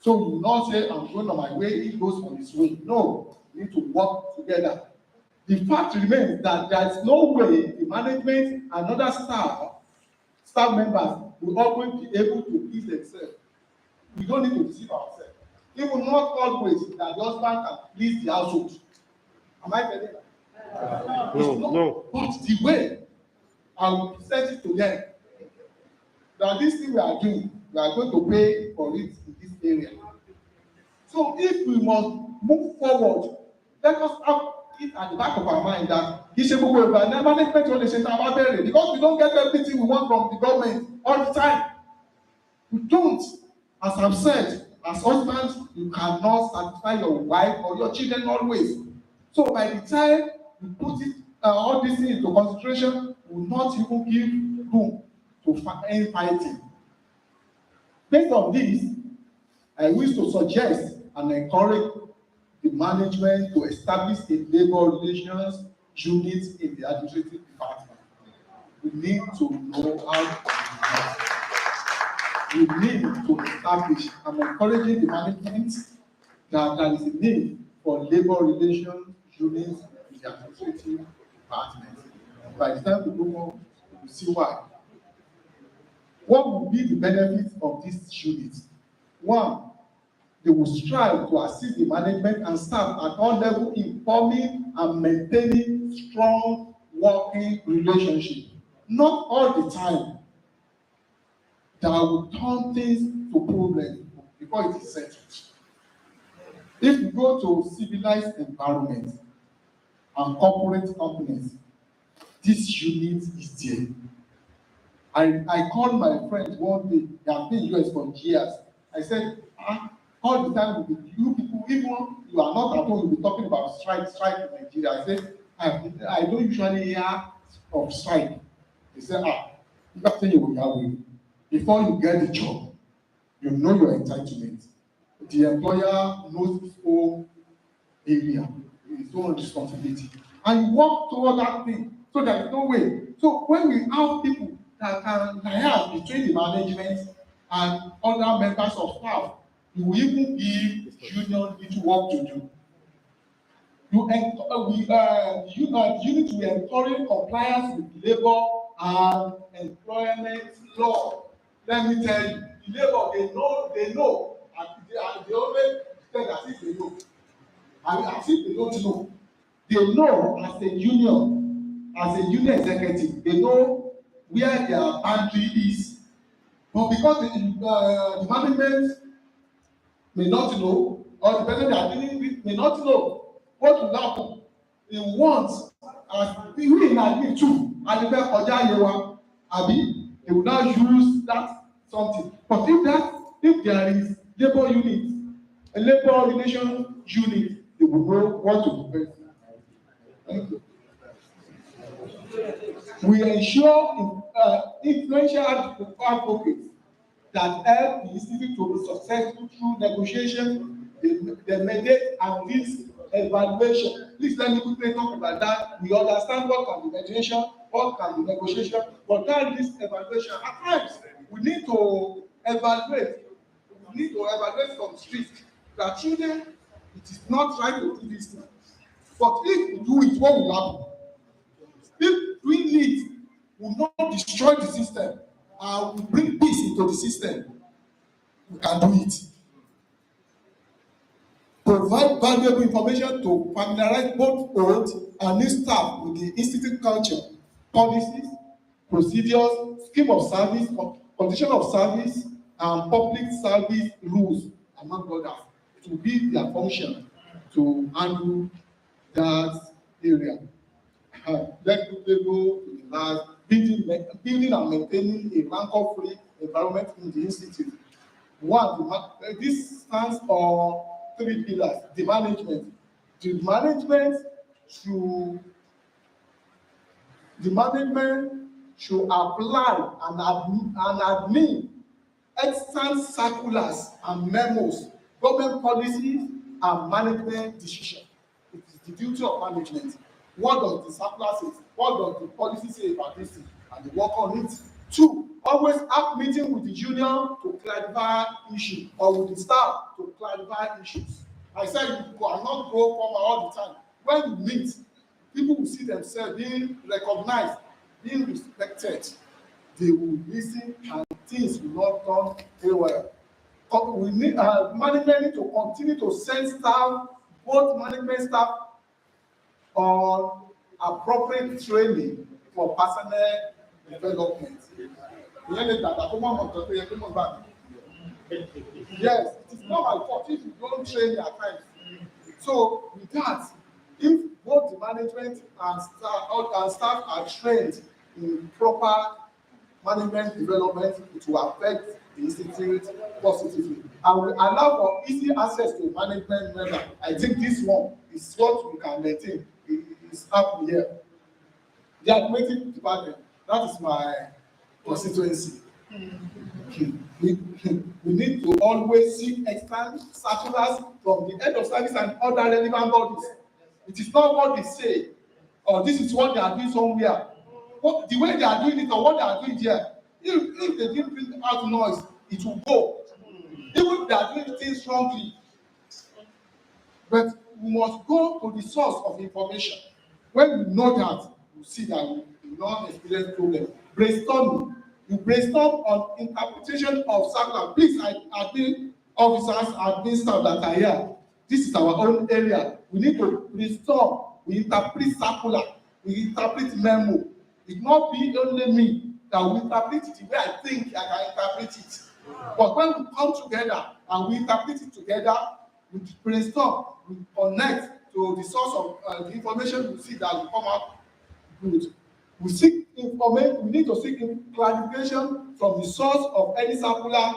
So we will not say, I'm going on my way, he goes on his way. No, we need to work together. The fact remains that there is no way the management and other staff members will always be able to please themselves. We don't need to deceive ourselves. It will not always that the husband can please the household. Am I telling you? No. But the way I will present it to them, that this thing we are doing, we are going to pay for it in this area. So if we must move forward, let us have it at the back of our mind that management only say because we don't get everything we want from the government all the time. We don't. As I've said, as husbands, you cannot satisfy your wife or your children always. So by the time you put it all these things into consideration, we will not even give room to end fighting. Based on this, I wish to suggest and encourage the management to establish a labor relations unit in the administrative department. We need to know how to do. We need to establish. I'm encouraging the management that there is a need for labor relations units in the administrative department. By the time we go on, we will see why. What will be the benefits of this unit? One, they will strive to assist the management and staff at all levels in forming and maintaining strong working relationship. Not all the time that will turn things to problems before it is settled. If you go to civilized environments and corporate companies, this unit is there. I called my friend one day, they have been in US for years. I said, all the time with you people, even you are not at home, you'll be talking about strike in Nigeria. I said, I don't usually hear of strike. They said, you got to tell you what you are with. Before you get the job, you know your entitlement. The employer knows his own area, his own responsibility. And you work toward that thing. So there is no way. So when we have people that can liaise between the management and other members of staff, you will even give union little work to do. The unit will encourage compliance with labor and employment law. Let me tell you, the labor, they know, and they always tell as if they know. And as if they don't know. They know as a union executive, they know where their boundary is. But because the management may not know, or the person they are dealing with may not know what will happen. They want, as we in admit too, and they will not use that something. But if there is labor unit, a labor relation unit, they will know what to prepare. Thank you. We ensure influential advocates that help the institute to be successful through negotiation, the mandate, and this evaluation. Please let me quickly talk about that. We understand what can be mediation, what can be negotiation, but that this evaluation, at times, we need to evaluate. We need to evaluate from street that children, it is not right to do this thing. But if we do it, what will happen? If doing it will not destroy the system and will bring peace into the system, we can do it. Provide valuable information to familiarize both old and new staff with the institute culture, policies, procedures, scheme of service, condition of service, and public service rules, among others, to be their function to handle that area. Let's go to the last, building and maintaining a rancor-free environment in the institute. One, this stands for 3 pillars. The management. The management should apply and admin extant circulars and memos, government policies, and management decisions. It is the duty of management. What does the circular say? What does the policy say about this thing? And they work on it. 2, always have meeting with the union to clarify issues, or with the staff to clarify issues. I said you cannot go forward all the time. When you meet, people will see themselves being recognized, being respected. They will listen, and things will not turn very well. We need management to continue to send staff, both management staff, on appropriate training for personnel development. Yes, it is not my fault if you don't train at times. So with that, if both the management and staff are trained in proper management development, it will affect the institute positively and will allow for easy access to management member. I think this one is what we can maintain. It is happening here. The administrative department, that is my constituency. We need to always seek external circulars from the head of service and other relevant bodies. It is not what they say, or this is what they are doing somewhere. The way they are doing it, or what they are doing here, if they didn't bring out noise, it will go. Even if they are doing things wrongly. But we must go to the source of information. When we know that, we see that we will not experience problem. Brainstorming. You brainstorm on interpretation of circular. Please, admin officers, admin staff that are here. This is our own area. We need to brainstorm. We interpret circular. We interpret memo. It not be only me that will interpret it the way I think I can interpret it. But when we come together and we interpret it together, we brainstorm, we connect to the source of the information, we see that will come out good. We seek information. We need to seek clarification from the source of any circular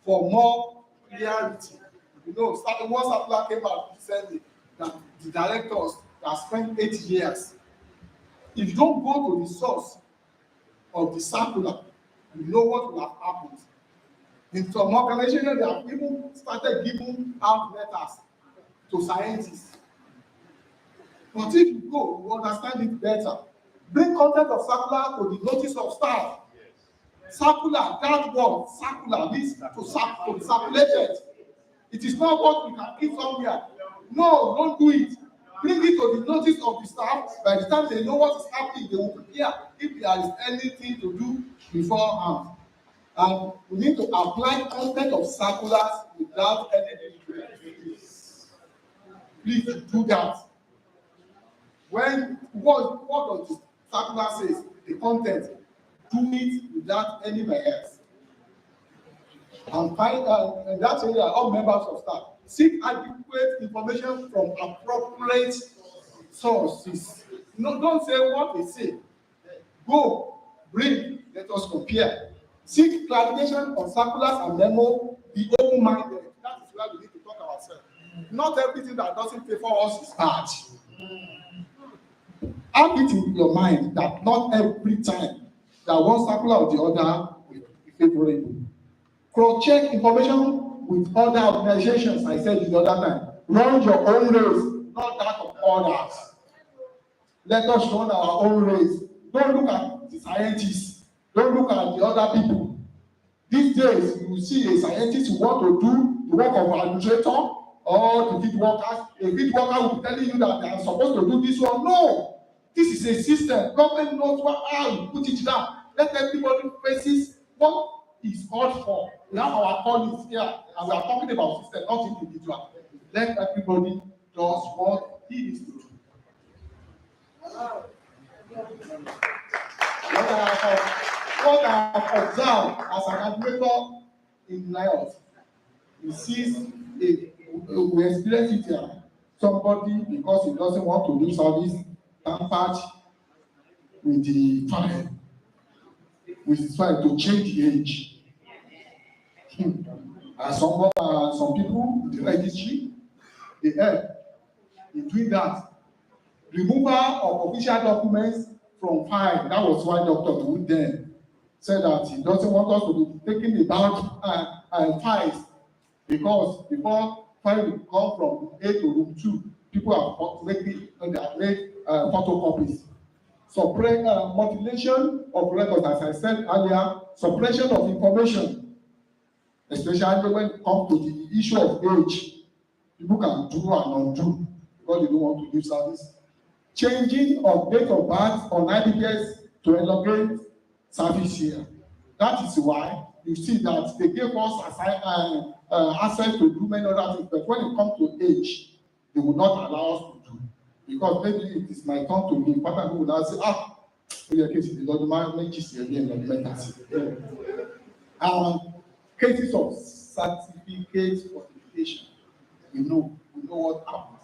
for more clarity. You know, one circular came out recently that the directors that spent 8 years. If you don't go to the source of the circular, you know what will have happened. In some organizations, they have even started giving out letters to scientists. But if you go, you understand it better. Bring content of circular to the notice of staff. Circular, that word, circular means to be circulated. It is not what we can eat somewhere. No, don't do it. Bring it to the notice of the staff. By the time they know what is happening, they will prepare if there is anything to do beforehand. And we need to apply content of circulars without any difficulties. Please do that. When what does the circular says, the content, do it without any bias. And find in that area, all members of staff seek adequate information from appropriate sources. No, don't say what they say. Go, bring, let us compare. Seek clarification on circulars and memo. Be open-minded. That is where we need to talk ourselves. Not everything that doesn't favor us is bad. Have it in your mind that not every time that one circular or the other will be favorable. Cross-check information with other organizations. I said the other time. Run your own race, not that of others. Let us run our own race. Don't look at the scientists. Don't look at the other people. These days, you see a scientist who want to do the work of an administrator or the field workers. A field worker will be telling you that they are supposed to do this one. No, this is a system. Government knows how you put it down. Let everybody faces what is called for. Now our call is here, and we are talking about system, not individual. Let everybody does what he is doing. What I have observed as an administrator in Laos, we see we experience it here. Somebody, because he doesn't want to do service, tampered with the file, with his file to change the age. And some people in the registry, they help in doing that. Removal of official documents from file. That was why Dr. Wood then said that he doesn't want us to be taking about files, because before file will come from A to room 2, people are making photocopies. Mutilation of records, as I said earlier, suppression of information, especially when it comes to the issue of age. People can do and undo because they don't want to give service. Changing of date of birth on IDPS to elongate service here. That is why you see that they gave us access to do many other things, but when it comes to age, they will not allow us to do. Because maybe it is my turn to give. Papa people will now say, cases of certificate fortification, we know what happened.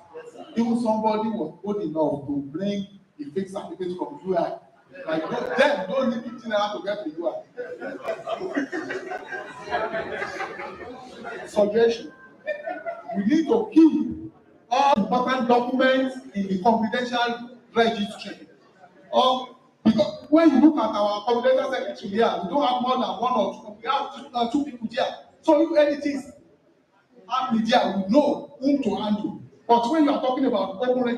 Even somebody was old enough to bring a fake certificate from UI. Like them don't need 15 hours to get to UI. Suggestion: we need to keep all important documents in the confidential registry. Because when you look at our confidential secretary here, we don't have more than one or two. We have two people here. So if anything happens here, we know whom to handle. But when you are talking about open